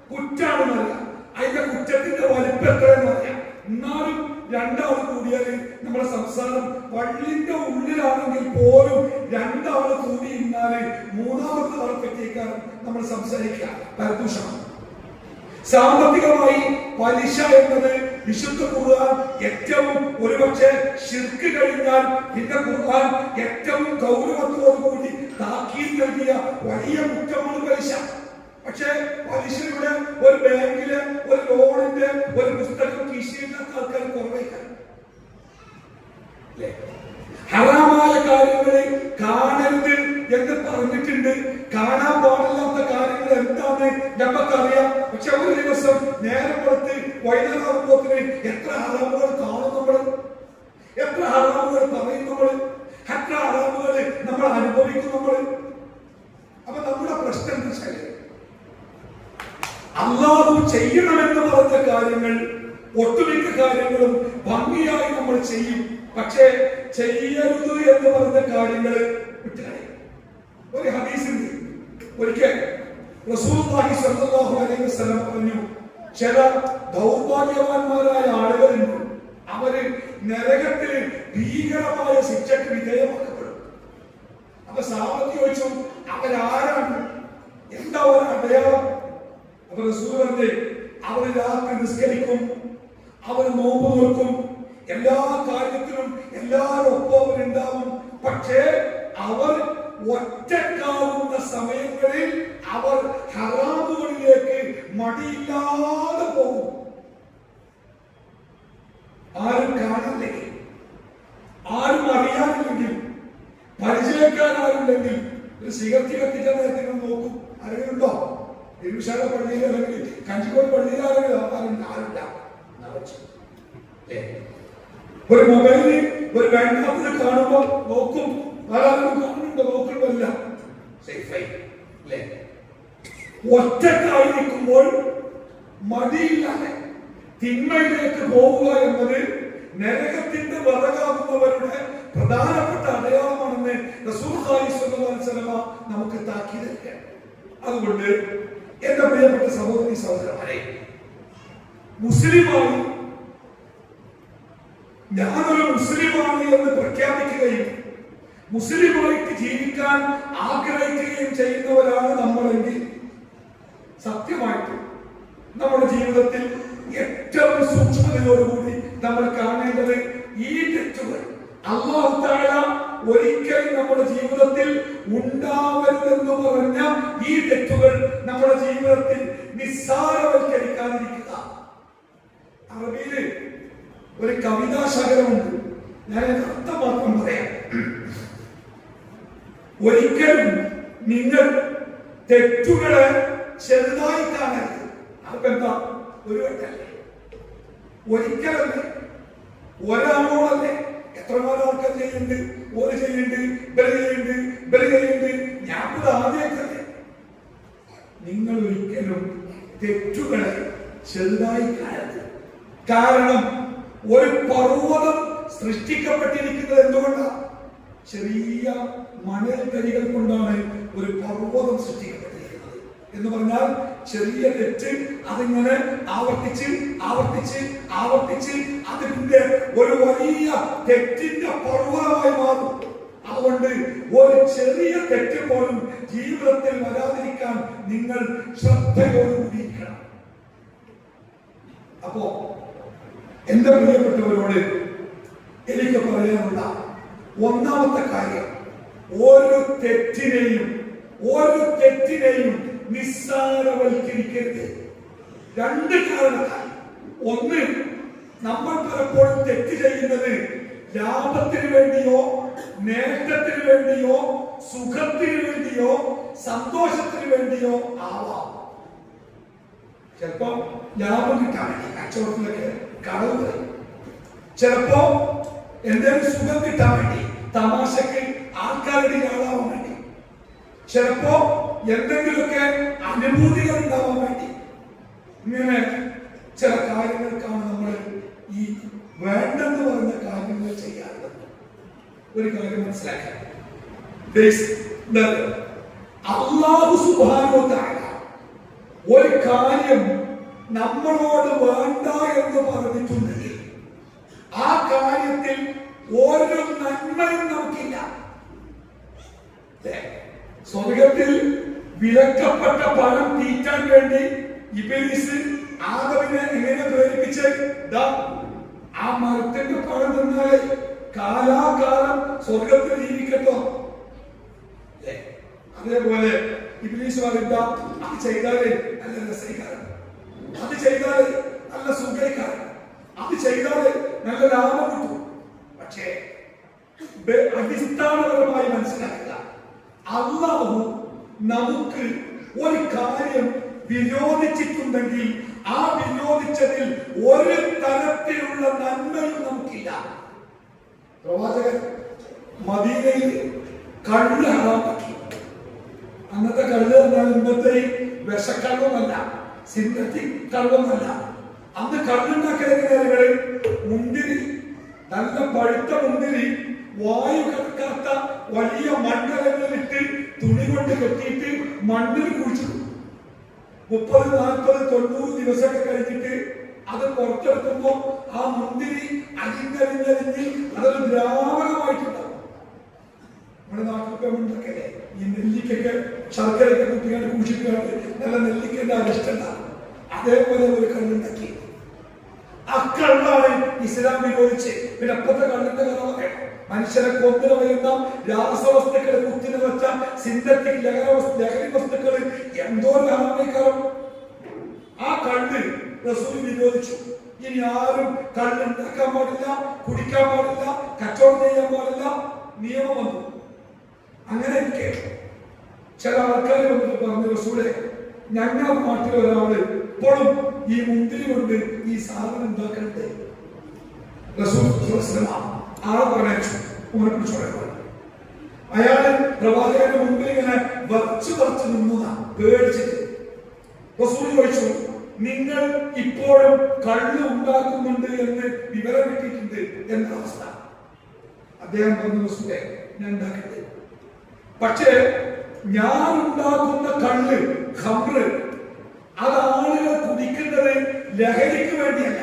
കുറ്റാണെന്നറിയാം. അതിന്റെ കുറ്റത്തിന്റെ വലിപ്പം എത്രയെന്ന് അറിയാം. എന്നാലും രണ്ടാൾ കൂടിയാൽ നമ്മുടെ സംസാരം പള്ളിന്റെ ഉള്ളിലാണെങ്കിൽ പോലും രണ്ടാൾ കൂടി ഇരുന്നാല് മൂന്നാമത്തെ ആളെ പറ്റിയേക്കാൾ നമ്മൾ സംസാരിക്കുക പരദൂഷണം. സാമ്പത്തികമായി പലിശ എന്നത് വിശുദ്ധ ഖുർആൻ ഏറ്റവും ഒരുപക്ഷെ ശിർക്ക് കഴിഞ്ഞാൽ പിന്നെ ഖുർആൻ ഏറ്റവും ഗൗരവത്തോടുകൂടി താക്കീത് നൽകിയ വലിയ കുറ്റമാണ് പലിശ. പക്ഷേ പലിശയുടെ ഒരു ബാങ്കിലെ ഒരു ലോണിന്റെ ഒരു പുസ്തകം കീശയില്ലാത്ത ആൾക്കാർ കുറവേക്കാൻ. ഹറാമായ കാര്യങ്ങളെ കാണരുത് എന്ന് പറഞ്ഞിട്ടുണ്ട്. കാണാൻ പാടില്ലാത്ത കാര്യങ്ങൾ എന്താണ് നമുക്കറിയാം. പക്ഷെ ഒരു ദിവസം നേരം കൊടുത്ത് വൈകുന്നേരമാകുമ്പോത്തിന് എത്ര ഹറാമുകൾ കാണും നമ്മൾ, എത്ര ഹറാമുകൾ പറയും നമ്മൾ, എത്ര ഹറാമുകൾ നമ്മൾ അനുഭവിക്കും നമ്മൾ. അപ്പൊ നമ്മുടെ പ്രശ്നം എന്താ വെച്ചാൽ അല്ലാഹു ചെയ്യണമെന്ന് പറഞ്ഞ കാര്യങ്ങൾ ഒട്ടുമിക്ക കാര്യങ്ങളും ഭംഗിയായി നമ്മൾ ചെയ്യും. പക്ഷേ ചെയ്യരുത് എന്ന് പറഞ്ഞ കാര്യങ്ങൾ വിട്ടുകളയും. ഒരു ഹദീസിൽ ഒരിക്കൽ റസൂലുള്ളാഹി സ്വല്ലല്ലാഹു അലൈഹി വസല്ലം പറഞ്ഞു, ചില ദൗർഭാഗ്യവാന്മാരായ ആളുകളുണ്ട്, അവര് നരകത്തിൽ ഭീകരമായ ശിക്ഷയ്ക്ക് വിധേയമാക്കപ്പെടും. അപ്പൊ സഹാബത്ത് ചോദിച്ചു, അവരാരാണ്, എന്താ ഒരു അടയാളം? അപ്പൊ റസൂൽ പറഞ്ഞു, അവർ രാത്രി നിസ്കരിക്കും, അവർ നോമ്പ് നോക്കും, എല്ലാ കാര്യത്തിലും എല്ലാവരും അവരുണ്ടാവും. പക്ഷേ അവർ ഒറ്റക്കാവുന്ന സമയങ്ങളിൽ അവർ ഹറാമുകളിലേക്ക് മടിയില്ലാതെ പോകും. ആരും കാണാനില്ലെങ്കിൽ, ആരും അറിയാനില്ലെങ്കിൽ, പരിചയക്കാരാരുണ്ടെങ്കിൽ ഒരു സിഗരറ്റ് കത്തിച്ച നേരത്തെ നോക്കും. ആരെങ്കിലുണ്ടോ? ഇരുവിശാല പള്ളിയിൽ അല്ലെങ്കിൽ കഞ്ചിക്കോട് പള്ളിയിൽ ആരുമില്ല. ഒരു മൊബൈലിൽ ഒരു വേണ്ടാത്തത് കാണുമ്പോൾ നോക്കും. ആരാരും കാണുന്നുണ്ടോ? നോക്കുന്നില്ല. ഒറ്റക്കായിരിക്കുമ്പോൾ മടിയില്ലാതെ തിന്മയിലേക്ക് പോവുക എന്നത് നരകത്തിന്റെ വിറകാകുന്നവരുടെ പ്രധാനപ്പെട്ട അടയാളമാണെന്ന് റസൂലുള്ളാഹി സ്വല്ലല്ലാഹു അലൈഹി വസല്ലം നമുക്ക് താക്കീത് നൽകുകയാണ്. അതുകൊണ്ട് എന്റെ പ്രിയപ്പെട്ട സഹോദരി സഹോദരന്മാരെ, മുസ്ലിമായി ഞാനൊരു മുസ്ലിമാണ് എന്ന് പ്രഖ്യാപിക്കുകയും മുസ്ലിമായിട്ട് ജീവിക്കാൻ ആഗ്രഹിക്കുകയും ചെയ്യുന്നവരാണ് നമ്മളെങ്കിൽ സത്യമായിട്ടും നമ്മുടെ ജീവിതത്തിൽ ഏറ്റവും സൂക്ഷ്മതയോടുകൂടി നമ്മൾ കാണേണ്ടത് ഈ തെറ്റുകൾ അല്ലാഹു തആല ഒരിക്കലും നമ്മുടെ ജീവിതത്തിൽ ഉണ്ടാവരുതെന്ന് പറഞ്ഞ ഈ തെറ്റുകൾ നമ്മുടെ ജീവിതത്തിൽ നിസ്സാരവൽക്കരിക്കാതിരിക്കുക. അറബിയില് ഒരു കവിതാ ശകലമുണ്ട്, ഞാൻ അർത്ഥം മാത്രം പറയാം. ഒരിക്കലും നിങ്ങൾ തെറ്റുകളെ ചെറുതായി കാണരുത്. അതെന്താ? ഒരു വട്ടല്ലേ, ഒരിക്കലല്ലേ, ഒരാളോടല്ലേ. എത്രമാനം ആൾക്കാർ ചെയ്യുന്നുണ്ട്, ഓര് ചെയ്യുന്നുണ്ട്, ബലി ചെയ്യുന്നുണ്ട്. ഞാൻ ആദ്യമല്ലേ. നിങ്ങൾ ഒരിക്കലും തെറ്റുകളെ ചെറുതായി കാണരുത്. കാരണം ഒരു പർവ്വതം സൃഷ്ടിക്കപ്പെട്ടിരിക്കുന്നത് എന്തുകൊണ്ടാണ്? ചെറിയ മണൽ തരികൾ കൊണ്ടാണ് ഒരു പർവ്വതം സൃഷ്ടിക്കപ്പെട്ടിരിക്കുന്നത്. എന്ന് പറഞ്ഞാൽ ചെറിയ തെറ്റ് അതിങ്ങനെ ആവർത്തിച്ച് അതിന്റെ ഒരു വലിയ തെറ്റിന്റെ പർവ്വതമായി മാറും. അതുകൊണ്ട് ഒരു ചെറിയ തെറ്റ് പോലും ജീവിതത്തിൽ വരാതിരിക്കാൻ നിങ്ങൾ ശ്രദ്ധയോടുകൂടിയിരിക്കണം. അപ്പോ എന്റെ പ്രിയപ്പെട്ടവരോട് എനിക്ക് പറയാനുള്ള ഒന്നാമത്തെ കാര്യം, ഒരു തെറ്റിനെയും നിസ്സാരവൽക്കരിക്കരുത്. രണ്ട് കാരണത്താൽ. ഒന്ന്, നമ്മൾ പലപ്പോഴും തെറ്റ് ചെയ്യുന്നത് ലാഭത്തിന് വേണ്ടിയോ നേട്ടത്തിന് വേണ്ടിയോ സുഖത്തിന് വേണ്ടിയോ സന്തോഷത്തിന് വേണ്ടിയോ ആവാം. ചിലപ്പോ ലാഭം കിട്ടാൻ വേണ്ടി കച്ചവടത്തിലൊക്കെ കളവ് പറയും. ചിലപ്പോ എന്തെങ്കിലും സുഖം കിട്ടാൻ വേണ്ടി തമാശക്ക് ആൾക്കാരുടെ ആളാവാൻ വേണ്ടി, ചിലപ്പോ എന്തെങ്കിലുമൊക്കെ അനുഭൂതികൾ ഉണ്ടാവാൻ വേണ്ടി, ഇങ്ങനെ ചില കാര്യങ്ങൾക്കാണ് നമ്മൾ ഈ വേണ്ടെന്ന് പറഞ്ഞ കാര്യങ്ങൾ ചെയ്യാറുള്ളത്. ഒരു കാര്യം മനസ്സിലാക്കാൻ, അല്ലാഹു സുബ്ഹാനഹു വ തആല ഒരു കാര്യം നമ്മളോട് വേണ്ട എന്ന് പറഞ്ഞിട്ടുണ്ടെങ്കിൽ ആ കാര്യത്തിൽ ഒരു നന്മയും നമുക്കില്ല. സ്വർഗത്തിൽ വിലക്കപ്പെട്ട പഴം തീറ്റാൻ വേണ്ടി ഇബ്ലീസ് ആദമിനെ എങ്ങനെ പ്രേരിപ്പിച്ച്, ആ മരത്തിന്റെ പഴം തിന്നാലേ കാലാകാലം സ്വർഗത്തിൽ ജീവിക്കട്ടോ. അതേപോലെ ഇബ്ലീസ് പറയില്ല, അത് ചെയ്താലേ നല്ല രസീകാരം, അത് ചെയ്താലേ നല്ല സുഖീകാരം, അത് ചെയ്താലേ നല്ല ലാഭം കിട്ടും. പക്ഷേ അടിസ്ഥാനപരമായി മനസ്സിലാക്കുക, അല്ലാഹു നമുക്ക് ഒരു കാര്യം വിരോധിച്ചിട്ടുണ്ടെങ്കിൽ ആ വിരോധിച്ചതിൽ ഒരു തരത്തിലുള്ള നന്മയും നമുക്കില്ല. പ്രവാചകൻ മദീനയിൽ കള്ള് ഹറാമാക്കി. അന്നത്തെ കള്ള് എന്നാൽ ഇന്നത്തെ വിഷക്കള്ളമല്ല, സിന്തറ്റിക് കള്ളമല്ല. അന്ന് കള്ളുണ്ടാക്കിയ മുന്തിരി, നല്ല പഴുത്ത മുന്തിരി വായു കടക്കാത്ത വലിയ മണ്ഡലങ്ങളിലിട്ട് തുണി കൊണ്ട് കെട്ടിയിട്ട് മണ്ണിൽ കുഴിച്ചു 30, 40, 90 ദിവസമൊക്കെ കഴിഞ്ഞിട്ട് അത് പുറത്തെടുക്കുമ്പോ ആ മുന്തിരി അരിഞ്ഞ് അതൊരു ദ്രാവകമായിട്ടുണ്ടാവും. നമ്മുടെ നാട്ടിലൊക്കെ ഉണ്ടാക്കല്ലേ ഈ നെല്ലിക്കൊക്കെ ശർക്കരയൊക്കെ കുട്ടികളെ കുഴിച്ചിട്ടാണ് നല്ല നെല്ലിക്കന്റെ അരിഷ്ടണ്ടാവും. അതേപോലെ ഒരു കള്ളുണ്ടാക്കി. ആ കള്ളാണ് ഇസ്ലാം വിരോധിച്ച്. പിന്നെ അപ്പത്തെ കള്ളിന്റെ കഥ പറയണം. മനുഷ്യരെ കൊന്നു വരുന്ന രാസവസ്തുക്കളെ കുത്തിനെ വെച്ച സിന്തറ്റിക് ലഹരി വസ്തുക്കൾ എന്തോ ലാഭക്കാരം. ആ കള്ള് റസൂൽ വിരോധിച്ചു. ഇനി ആരും കള്ളുണ്ടാക്കാൻ പാടില്ല, കുടിക്കാൻ പാടില്ല, കച്ചവടം ചെയ്യാൻ പാടില്ല, നിയമം വന്നു. അങ്ങനെ ചില ആൾക്കാർ വന്നിട്ട് പറഞ്ഞു, റസൂലെ ഞങ്ങളുടെ നാട്ടിൽ ഒരാള് ഇപ്പോഴും ഈ മുന്തിരി കൊണ്ട് ഈ സാധനം ഉണ്ടാക്കരുത്. ആളെ പറഞ്ഞു, ഓനെ കുറിച്ച് പറയാൻ. അയാള് പ്രവാചകന്റെ മുമ്പിൽ ഇങ്ങനെ വച്ച് നിന്നതാ പേടിച്ചിട്ട്. റസൂൽ ചോദിച്ചു, നിങ്ങൾ ഇപ്പോഴും കള്ള് ഉണ്ടാക്കുന്നുണ്ട് എന്ന് വിവരം കിട്ടിയിട്ടുണ്ട് എന്ന അവസ്ഥ. അദ്ദേഹം പറഞ്ഞു, റസൂലെ ഞാൻ ഉണ്ടാക്കട്ടെ. പക്ഷേ ഞാൻ ഉണ്ടാക്കുന്ന കള്ള് ഖംറ് അത് ആളുകൾ കുടിക്കുന്നത് ലഹരിക്ക് വേണ്ടിയല്ല.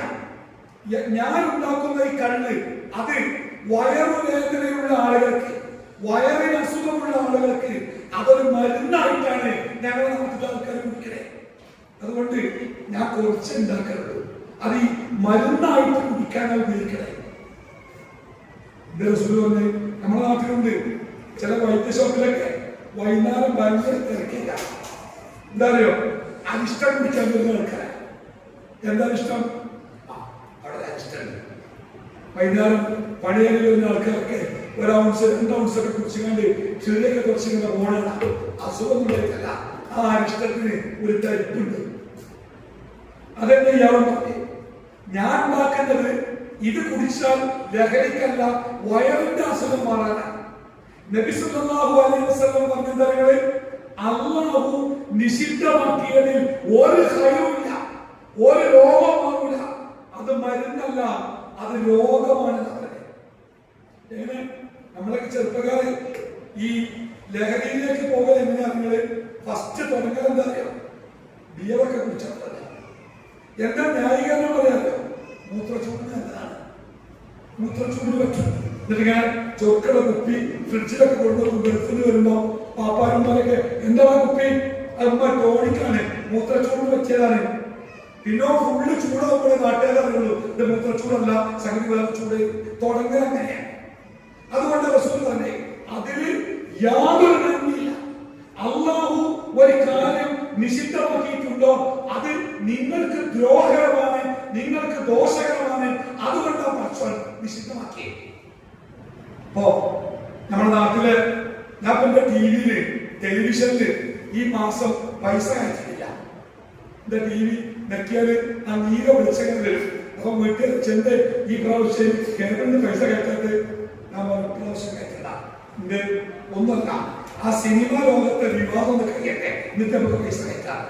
ഞാൻ ഉണ്ടാക്കുന്ന ഈ കള്ള് അത് വയറുവേദനയുള്ള ആളുകൾക്ക്, വയറിന് അസുഖമുള്ള ആളുകൾക്ക് അതൊരു മരുന്നായിട്ടാണ് ഞങ്ങൾ നാട്ടിലെ ആൾക്കാർ കുടിക്കണേ. അതുകൊണ്ട് ഞാൻ കുറച്ച് ഉണ്ടാക്കരുത്, അത് ഈ മരുന്നായിട്ട് കുടിക്കാനാണ് ഉപയോഗിക്കണേ. നമ്മുടെ നാട്ടിലുണ്ട് ചില വൈദ്യശോപ്പിലൊക്കെ വൈകുന്നേരം ഭയങ്കര തിരക്കില്ല. എന്താ അറിയോ, അരിഷ്ടം കുടിക്കാൻ വരുന്ന ആൾക്കാരെ. എന്താ ഇഷ്ടം? അവിടെ അരിഷ്ടം. വൈകുന്നേരം പണിയാൻ വരുന്ന ആൾക്കാരൊക്കെ 1 ഔൺസ് 2 ഔൺസ് ഒക്കെ കുടിച്ചുകൊണ്ട് ചെറിയ കുറച്ചിങ്ങനെ പോകണം. അസുഖമൊന്നുമില്ല, ആ അരിഷ്ടത്തിന് ഒരു തരിപ്പുണ്ട്. അതെന്നെ ഇയാളും പറഞ്ഞു. ഞാൻ ഉണ്ടാക്കുന്നത് ഇത് കുടിച്ചാൽ ലഹരിക്കല്ല, വയറിന്റെ അസുഖം മാറാനാണ്. നബി സല്ലല്ലാഹു അലൈഹി വസല്ലം പറഞ്ഞ തരങ്ങളിൽ അല്ലാഹു നിഷിദ്ധമാക്കിയതിൽ ഒരു ഖൈറുമില്ല, ഒരു രോഗം മാറൂല. അത് മരുന്നല്ല, അത് രോഗമാണ്. എങ്ങനെ നമ്മളൊക്കെ ചെറുപ്പക്കാരെ ഈ ലഹരിയിലേക്ക് പോകാൻ എങ്ങനെയാ? നിങ്ങള് ഫസ്റ്റ് തുടങ്ങൽ എന്താ അറിയാം? ബിയറൊക്കെ കുടിച്ചാൽ എന്താ ന്യായീകരണം പറയാമല്ലോ? മൂത്രച്ചൂടിന് എന്താണ്? മൂത്രച്ചൂട് പറ്റും. എന്നിട്ട് ഞാൻ ചൊക്കള കുപ്പി ഫ്രിഡ്ജിലൊക്കെ കൊണ്ടുവന്നു. ഗൾഫിൽ വരുമ്പോ പാപ്പാരന്മാരൊക്കെ എന്താ കുപ്പി? അമ്മ ടോണിക്കാണ്, മൂത്രച്ചൂട് വെച്ചതാണ്. പിന്നെ ഫുള്ള് ചൂടാകുമ്പോഴേ നാട്ടുകാരെ അറിയുള്ളൂ ഇത് മൂത്രച്ചൂടല്ല, സംഗതി വേറെ ചൂട്. തുടങ്ങുക അങ്ങനെയാണ്. അതുകൊണ്ട് റസൂൽ തന്നെ അതില് യാതൊരു നന്ദിയില്ല. അള്ളാഹു ഒരു കാര്യം നിഷിദ്ധമാക്കിയിട്ടുണ്ടോ അത് നിങ്ങൾക്ക് ദ്രോഹകരമാണ്, നിങ്ങൾക്ക് ദോഷകരമാണ്. അതുകൊണ്ടാണ് ഭക്ഷണം നിഷിദ്ധമാക്കി. അപ്പോ നമ്മുടെ നാട്ടില് ഞാൻ എന്റെ ടിവിയില് ടെലിവിഷനില് ഈ മാസം പൈസ അയച്ചിട്ടില്ല. എന്റെ ടി വി നെക്കിയാല് ആ നീര വിളിച്ചങ്ങനെ വരും. അപ്പൊ വീട്ടിൽ ചെന്ന് ഈ പ്രാവശ്യം കേരളത്തിന് പൈസ കയറ്റാത്ത ഞാൻ പ്രാവശ്യം കയറ്റണ്ട. എന്റെ ഒന്നല്ല, ആ സിനിമ ലോകത്തെ വിവാദം ഒന്ന് കഴിയട്ടെ, എന്നിട്ട് നമുക്ക് പൈസ കയറ്റാം.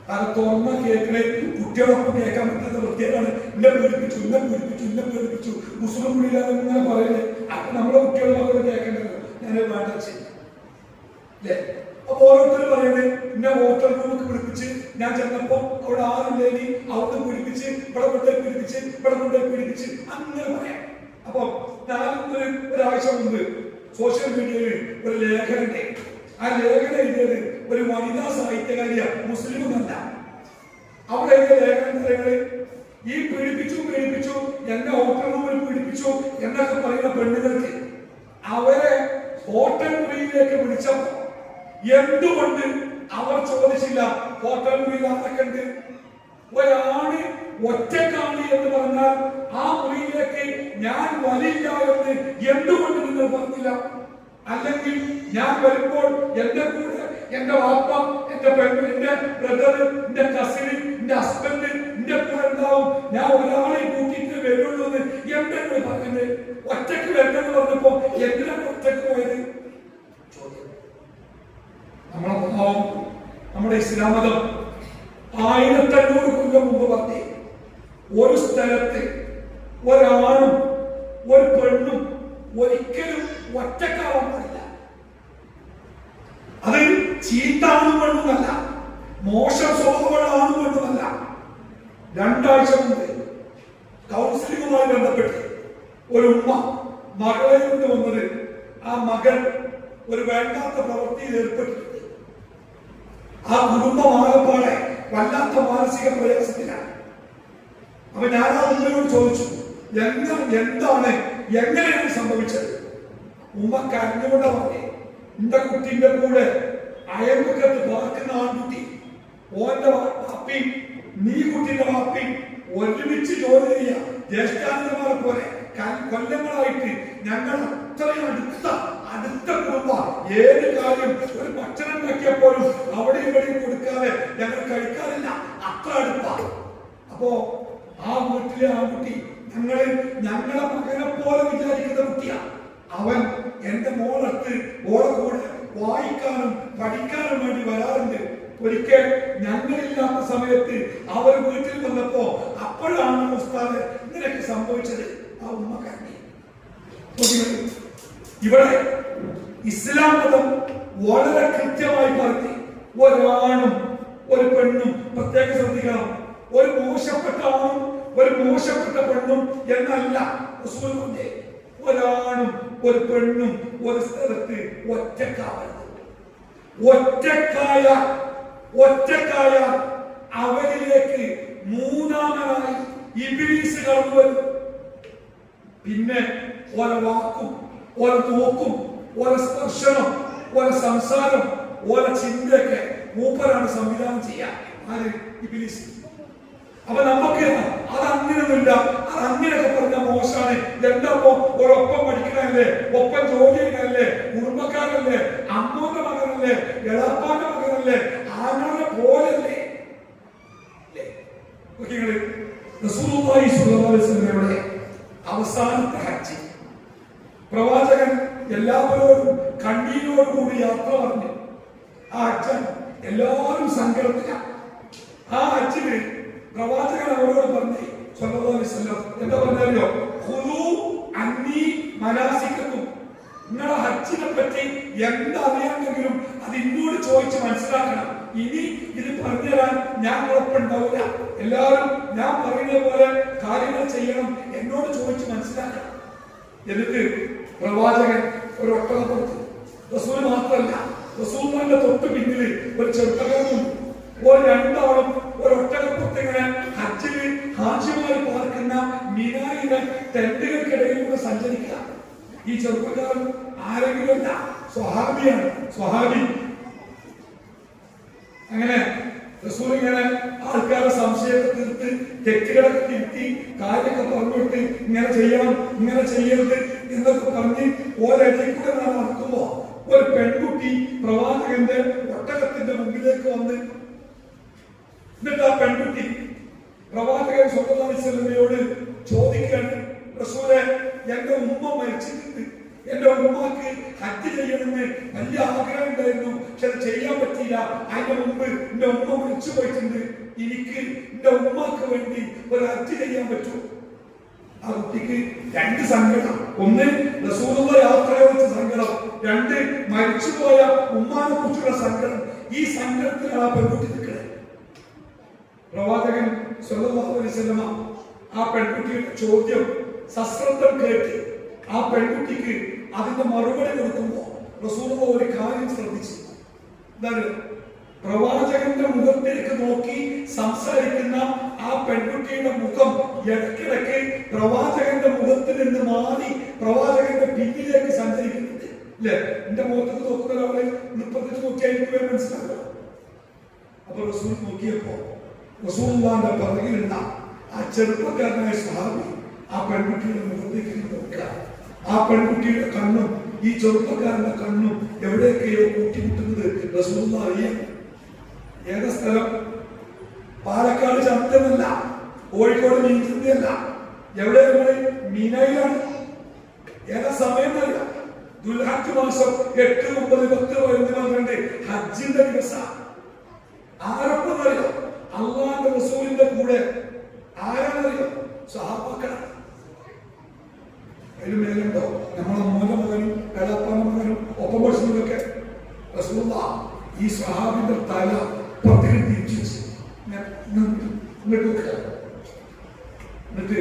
കാരണം തുറന്ന കേൾക്കണേ കുട്ടികളൊപ്പം കേൾക്കാൻ പറ്റാത്ത പ്രത്യേകമാണ്. ഇന്നെ പേടിപ്പിച്ചു, ഇന്നെ പേടിപ്പിച്ചു, ഇന്നെ പേടിപ്പിച്ചു, മുസ്ലിം കുടിയിലാണ് ഇങ്ങനെ പറയുന്നത്. അപ്പൊ നമ്മളെ കുട്ടികളൊക്കെ കേൾക്കേണ്ടത് ഞാൻ വേണ്ട അല്ലേ? അപ്പൊ ഓരോരുത്തർ പറയുന്നത് ഇന്നെ ഹോട്ടൽ റൂമൊക്കെ പിടിപ്പിച്ച് ഞാൻ ചെന്നപ്പോ അവിടെ ആരുണ്ടേനി അവിടെ പീഡിപ്പിച്ച്, ഇവിടെ കൊണ്ടേ പീഡിപ്പിച്ച്, ഇവിടെ കൊണ്ടേ പീഡിപ്പിച്ച്, അങ്ങനെ പറയാം. അപ്പൊ ഞാൻ ഒരാഴ്ച മുമ്പ് സോഷ്യൽ മീഡിയയിൽ ഒരു ലേഖനുണ്ട്. ആ ലേഖനം എഴുതിയത് ഒരു വനിതാ സാഹിത്യകാരിയ, മുസ്ലിമൊന്നല്ല. അവിടെ എഴുതിയ ലേഖനങ്ങള് ഈ പീഡിപ്പിച്ചു എന്നെ ഹോട്ടൽ റൂമിൽ പീഡിപ്പിച്ചു എന്നൊക്കെ പറയുന്ന പെണ്ണുങ്ങൾക്ക് അവരെ ഹോട്ടൽ മുറിയിലേക്ക് വിളിച്ചപ്പോ എന്തുകൊണ്ട് അവർ ചോദിച്ചില്ല ഹോട്ടൽ മുറിയിൽ ആരൊക്കെ ഉണ്ട്? ഒരാണ് ഒറ്റക്കാണ് എന്ന് പറഞ്ഞാൽ ആ മുറിയിലേക്ക് ഞാൻ വരില്ല എന്ന് എന്തുകൊണ്ട് നിങ്ങൾ പറഞ്ഞില്ല? അല്ലെങ്കിൽ ഞാൻ വരുമ്പോൾ എന്റെ കൂടെ എന്റെ വാപ്പ, എന്റെ പെണ്ണ്, എന്റെ ബ്രദർ, എന്റെ കസിന്, എന്റെ ഹസ്ബൻഡ് എന്റെ കൂടെ ഉണ്ടാവും. ഞാൻ ഒരാളെ കൂട്ടിയിട്ട് വരുള്ളൂ എന്ന് എന്തെങ്കിലും പറഞ്ഞത്? ഒറ്റക്ക് വരണമെന്ന് പറഞ്ഞപ്പോ എന്തിനാണ് ഒറ്റക്ക് പോയത്? നമ്മളെ ഭാവം, നമ്മുടെ ഇസ്ലാം മതം 1500 കൊല്ലം മുമ്പ് പറഞ്ഞേ ഒരു സ്ഥലത്ത് ഒരാണും ഒരു പെണ്ണും ഒരിക്കലും ഒറ്റക്കാവാൻ പാടില്ല. അത് ചീത്താണും പെണ്ണുമല്ല, മോശം സ്വഭാവമുള്ള ആണും പെണ്ണുമല്ല. 2 ആഴ്ച മുമ്പ് കൗൺസിലിംഗുമായി ബന്ധപ്പെട്ട് ഒരു ഉമ്മ മകളെ കൊണ്ട് വന്നത് ആ മകൻ ഒരു വേണ്ടാത്ത പ്രവൃത്തിയിൽ ഏർപ്പെട്ടിട്ടുണ്ട്. ആ കുടുംബം ആകപ്പാടെ വല്ലാത്ത മാനസിക പ്രയാസത്തിലാണ്. അപ്പൊ ഞാൻ ആ ഉമ്മയോട് ചോദിച്ചു, എന്താണ് എങ്ങനെയാണ് സംഭവിച്ചത്? ഉമ്മ കരഞ്ഞുകൊണ്ട് പറഞ്ഞേ, എന്റെ കുട്ടിന്റെ കൂടെ അയൽപക്കത്ത് പാർക്കുന്ന ആൺകുട്ടി, ഓന്റെ വാപ്പിയും നീ കുട്ടിന്റെ വാപ്പിയും ഒരുമിച്ച് ജോലി ചെയ്യുക, ജ്യേഷ്ഠാനന്ദമാരെ പോലെ കൊല്ലങ്ങളായിട്ട് ഞങ്ങൾ അത്രയും അടുത്ത കുടുംബ. ഏത് കാര്യം ഒരു ഭക്ഷണം ഉണ്ടാക്കിയപ്പോഴും അവിടെ ഇവിടെയും കൊടുക്കാതെ ഞങ്ങൾ കഴിക്കാറില്ല, അത്ര അടുപ്പ. അപ്പോ ആ വീട്ടിലെ ആൺകുട്ടി ഞങ്ങളെ മകനെ പോലെ വിചാരിക്കുന്ന കുട്ടിയാ. അവൻ എന്റെ മോളടുത്ത് ഓളെ കൂടെ വായിക്കാനും പഠിക്കാനും വേണ്ടി വരാറുണ്ട്. ഒരിക്കൽ ഞങ്ങളില്ലാത്ത സമയത്ത് അവർ വീട്ടിൽ വന്നപ്പോ അപ്പോഴാണ് ഉസ്താദ് ഇങ്ങനെയൊക്കെ സംഭവിച്ചത്. ആ ഉമ്മ കരഞ്ഞു. ഇവിടെ ഇസ്ലാം മതം വളരെ കൃത്യമായി പറഞ്ഞു. ഒരാണും ഒരു പെണ്ണും പ്രത്യേകം ശ്രദ്ധിക്കണം. ഒരു മോശപ്പെട്ട ആണും ഒരു മോശപ്പെട്ട പെണ്ണും എന്നല്ല റസൂൽ പറഞ്ഞേ. ഒരാണും ഒരു പെണ്ണും ഒരു സ്ഥലത്ത് ഒറ്റക്കാവരുത്. ഒറ്റക്കായ അവരിലേക്ക് മൂന്നാമനായി ഇബ്ലീസ് കടന്നു വരും. പിന്നെ ഓരോ വാക്കും ഓരോ നോക്കും ഓരോ സ്പർശനം ഓരോ സംസാരം ഓരോ ചിന്തയൊക്കെ മൂപ്പരാണ് സംവിധാനം ചെയ്യാൻ. ആര്? ഇബ്ലീസ്. അപ്പൊ നമുക്ക് അത് അങ്ങനെയൊന്നുമില്ല. അത് അങ്ങനെയൊക്കെ പറഞ്ഞ മോശമാണ്. എന്താപ്പോ ഒരൊപ്പം പഠിക്കണല്ലേ, ഒപ്പം ജോലി ചെയ്യണല്ലേ, കുടുംബക്കാരല്ലേ, അമ്മൂന്റെ മകനല്ലേ, എളാപ്പാന്റെ മകനല്ലേ, ആങ്ങളുടെ പോലല്ലേ. റസൂലുള്ളാഹി സ്വല്ലല്ലാഹു അലൈഹി വസല്ലമയുടെ അവസാനത്തെ ഹജ്ജ് പ്രവാചകൻ എല്ലാവരോടും കണ്ണീരോടുകൂടി യാത്ര പറഞ്ഞു. ആ ഹജ്ജൻ എല്ലാവരും സങ്കടത്തിലാണ്. ആ ഹജ്ജിന് പ്രവാചകൻ അവരോട് പറഞ്ഞു സ്വല്ലല്ലാഹു അലൈഹി വസല്ലം എന്താ പറഞ്ഞാലോ, ഖുദൂ അന്നീ മനാസികക്കും. നിങ്ങളുടെ ഹജ്ജിനെ പറ്റി എന്തറിയാമെങ്കിലും അത് ഇന്നോട് ചോദിച്ച് മനസ്സിലാക്കണം. ഇനി ഇത് പറഞ്ഞുതരാൻ ഞാൻ ഉറപ്പുണ്ടാവില്ല. എല്ലാവരും ഞാൻ പറയുന്ന പോലെ കാര്യങ്ങൾ ചെയ്യണം, എന്നോട് ചോദിച്ച് മനസ്സിലാക്കണം. എന്നിട്ട് പ്രവാചകൻ ഒരു ഒട്ടകപ്പുറത്ത്, റസൂൽ മാത്രമല്ല റസൂലിന്റെ തൊട്ട് പിന്നിൽ ഒരു ചെറുപ്പക്കാരനും ഒരു രണ്ടാളും ഒരു ഒട്ടകപ്പുറത്ത് ഇങ്ങനെ ഹജ്ജില് ഹാജിമാര് പാർക്കുന്ന മിനായിലെ ടെന്റുകൾക്കിടയിലൂടെ സഞ്ചരിക്കുക. ഈ ചെറുപ്പക്കാരൻ ആരെങ്കിലും അല്ല, സ്വഹാബിയാണ്. സ്വഹാബി. അങ്ങനെ റസൂൽ ഇങ്ങനെ ആൾക്കാരെ സംശയത്തെ തീർത്ത് തെറ്റുകളൊക്കെ തിരുത്തി കാര്യമൊക്കെ പറഞ്ഞിട്ട് ഇങ്ങനെ ചെയ്യണം ഇങ്ങനെ ചെയ്യരുത് എന്നൊക്കെ പറഞ്ഞ് ഓരോ കൂടെ നടക്കുമ്പോ ഒരു പെൺകുട്ടി പ്രവാചകന്റെ ഒട്ടകത്തിന്റെ മുമ്പിലേക്ക് വന്ന്, എന്നിട്ട് ആ പെൺകുട്ടി പ്രവാചകൻ സ്വല്ലല്ലാഹു അലൈഹി വസല്ലമയോട് ചോദിക്കുകയാണ്, റസൂലേ, എന്റെ ഉമ്മ മരിച്ചിട്ടുണ്ട്, എന്റെ ഉമ്മക്ക് ഹജ്ജ് ചെയ്യണമെന്ന് വലിയ ആഗ്രഹം ഉണ്ടായിരുന്നു, പക്ഷെ അത് ചെയ്യാൻ പറ്റിയില്ല. അതിന്റെ മുമ്പ് എന്റെ ഉമ്മ മരിച്ചു പോയിട്ടുണ്ട്. എനിക്ക് എന്റെ ഉമ്മക്ക് വേണ്ടി ഒരു ഹജ്ജ് ചെയ്യാൻ പറ്റൂ. ആ കുട്ടിക്ക് രണ്ട് സങ്കടം. ഒന്ന് റസൂലുള്ള യാത്രയെ വെച്ച സങ്കടം, രണ്ട് മരിച്ചുപോയ ഉമ്മാനെ കുറിച്ചുള്ള സങ്കടം. ഈ സങ്കടത്തിലാണ് ആ പെൺകുട്ടി നിൽക്കുന്നത്. പ്രവാചകൻ സ്വല്ലല്ലാഹു അലൈഹി വസല്ലമ ആ പെൺകുട്ടിയുടെ ചോദ്യം സശ്രദ്ധം കേട്ട് ആ പെൺകുട്ടിക്ക് അതിന്റെ മറുപടി കൊടുക്കുമ്പോ റസൂലുള്ള ഒരു കാര്യം ശ്രദ്ധിച്ചു. എന്താണ്? പ്രവാചകന്റെ മുഖത്തേക്ക് നോക്കി സംസാരിക്കുന്ന ആ പെൺകുട്ടിയുടെ മുഖം ഇടയ്ക്കിടയ്ക്ക് പ്രവാചകന്റെ മുഖത്തിൽ നിന്ന് മാറി പ്രവാചകന്റെ പിന്നിലേക്ക് സഞ്ചരിക്കുന്നുണ്ട്. അല്ലെ? എന്റെ മുഖത്തേക്ക് നോക്കുന്ന ഒരാളെ നൃത്തത്തിൽ നോക്കിയാൽ എനിക്ക് മനസ്സിലാക്കുക. അപ്പൊ റസൂൽ നോക്കിയപ്പോ റസൂലുള്ളാഹിന്റെ പിറകിലുള്ള ആ ചെറുപ്പക്കാരനായ സ്വഹാബി ആ പെൺകുട്ടിയുടെ മുഖത്തേക്ക് നോക്കുക. ആ പെൺകുട്ടിയുടെ കണ്ണും ഈ ചെറുപ്പക്കാരന്റെ കണ്ണും എവിടെയൊക്കെയോ കൂട്ടിമുട്ടുന്നത് റസൂലുള്ളാഹി അറിയാം. ഏക സ്ഥലം? പാലക്കാട് ചന്തമല്ല, കോഴിക്കോട് മീൻചന്തയല്ല, എവിടെയാണ്? മീനയിലാണ്. ഏതാ സമയം അറിയാം? ദുൽഹജ്ജ് മാസം 8, 9, 10, 11, 12 ഹജ്ജിന്റെ ദിവസം. ആരൊക്കെന്നറിയോ? അള്ളാഹുവിന്റെ റസൂലിന്റെ കൂടെ ആരാണെന്നറിയോ? സ്വഹാബാക്കളാണ്. അതിന് മേലുണ്ടോ നമ്മളെ മോന്റെ മകനും എളാപ്പാന്റെ മകനും ഒപ്പം പഠിച്ചതൊക്കെ? റസൂലുള്ളാഹി ഈ സ്വഹാബിന്റെ തല പുറത്തേക്ക് തിരിച്ചു എന്നിട്ട്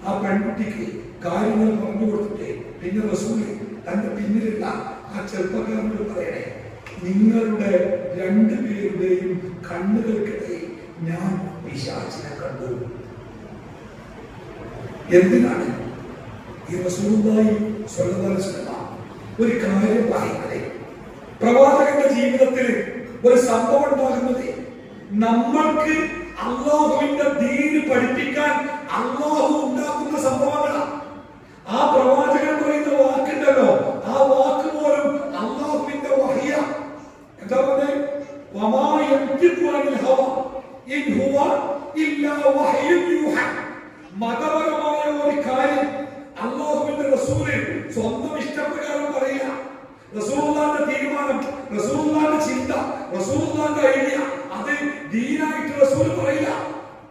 ആ പെൺകുട്ടിക്ക് കാര്യങ്ങൾ പറഞ്ഞു കൊടുത്തിട്ട് പിന്നെ റസൂൽ തന്റെ പിന്നിലുള്ള ആ ചെറുപ്പക്കാരനോട് പറയണേ, നിങ്ങളുടെ രണ്ടുപേരുടെയും കണ്ണുകൾക്കിടയിൽ ഞാൻ പിശാചിനെ കണ്ടു. എന്തിനാണ് ഈ റസൂലുള്ളാഹി സ്വല്ലല്ലാഹു അലൈഹി വസല്ലം ഒരു കാര്യം പറയുന്നത്? പ്രവാചകന്റെ ജീവിതത്തിൽ ഒരു സംഭവം ഉണ്ടാകുന്നത് നമ്മൾക്ക് അല്ലാഹുവിന്റെ ദീന് പഠിപ്പിക്കാൻ അല്ലാഹു ഉണ്ടാക്കുന്ന സംഭവങ്ങളാണ്. ആ പ്രവാചകൻ പറയുന്ന വാക്കുണ്ടല്ലോ, ആ വാക്ക് പോലും അല്ലാഹുവിന്റെ വഹ്യ. എന്താ പറഞ്ഞേ? വമാ യൻതിഖു അനിൽ ഹവ ഇൻ ഹുവ ഇല്ലാ വഹ്യുൻ യൂഹാ. മതപരമായ ഒരു കാര്യം അല്ലാഹുവിന്റെ റസൂല് സ്വന്തം ഇഷ്ടപ്രകാരം പറയില്ല. റസൂലുള്ളാഹിന്റെ തീരുമാനം, റസൂലുള്ളാഹിന്റെ ചിന്ത, റസൂലുള്ളാഹിന്റെ ഐഡിയ അത് ദീനായിട്ട് റസൂൽ പറയില്ല.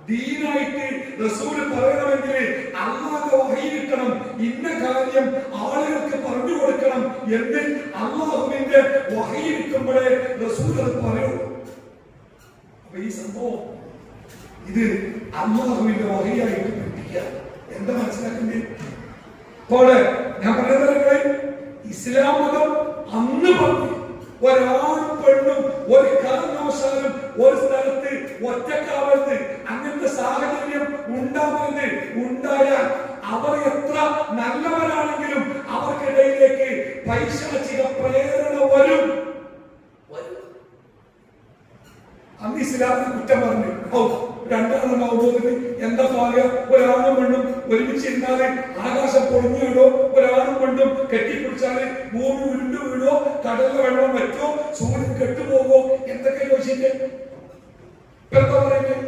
ദീനായിട്ട് റസൂൽ പറയണമെങ്കിൽ അല്ലാഹുവിന്റെ വഹി കിട്ടണം. ഇന്ന കാര്യം ആളുകൾക്ക് പറഞ്ഞു കൊടുക്കണം എന്ന് അല്ലാഹുവിന്റെ വഹി പഠിപ്പിക്കുമ്പോഴേ റസൂൽ അത് പറയുള്ളൂ. അപ്പൊ ഈ സംഭവം ഇത് അല്ലാഹുവിന്റെ വഹയായിട്ട് പഠിപ്പിക്കുക. എന്താ മനസ്സിലാക്കുന്നത്? അപ്പോൾ ഞാൻ പറയുന്നത് ഇസ്ലാം മതം അന്ന് പറഞ്ഞു ഒരാളും പെണ്ണും ഒരു കാരണവശാലും ഒരു സ്ഥലത്ത് ഒറ്റക്കാവരുത്, അങ്ങനത്തെ സാഹചര്യം ഉണ്ടാവരുത്. ഉണ്ടായാൽ അവർ എത്ര നല്ലവരാണെങ്കിലും അവർക്കിടയിലേക്ക് പൈശാചിക പ്രേരണ വരും. അന്ന് ഇസ്ലാമിന് കുറ്റം പറഞ്ഞു. രണ്ടാണെന്നാവുന്നതിന് എന്താ പറയുക? ഒരാണും പെണ്ണും ഒരുമിച്ചിരുന്നാല് ആകാശം പൊളിഞ്ഞിടോ, ഒരാണും പെണ്ണും കെട്ടിപ്പിടിച്ചാല് ഭൂമി ഉരുണ്ടു വീഴോ, കടലിലെ വെള്ളം വറ്റോ, സൂര്യൻ കെട്ടുപോകോ, എന്തൊക്കെ ചോദിച്ചിട്ട് എന്താ പറയുന്നത്?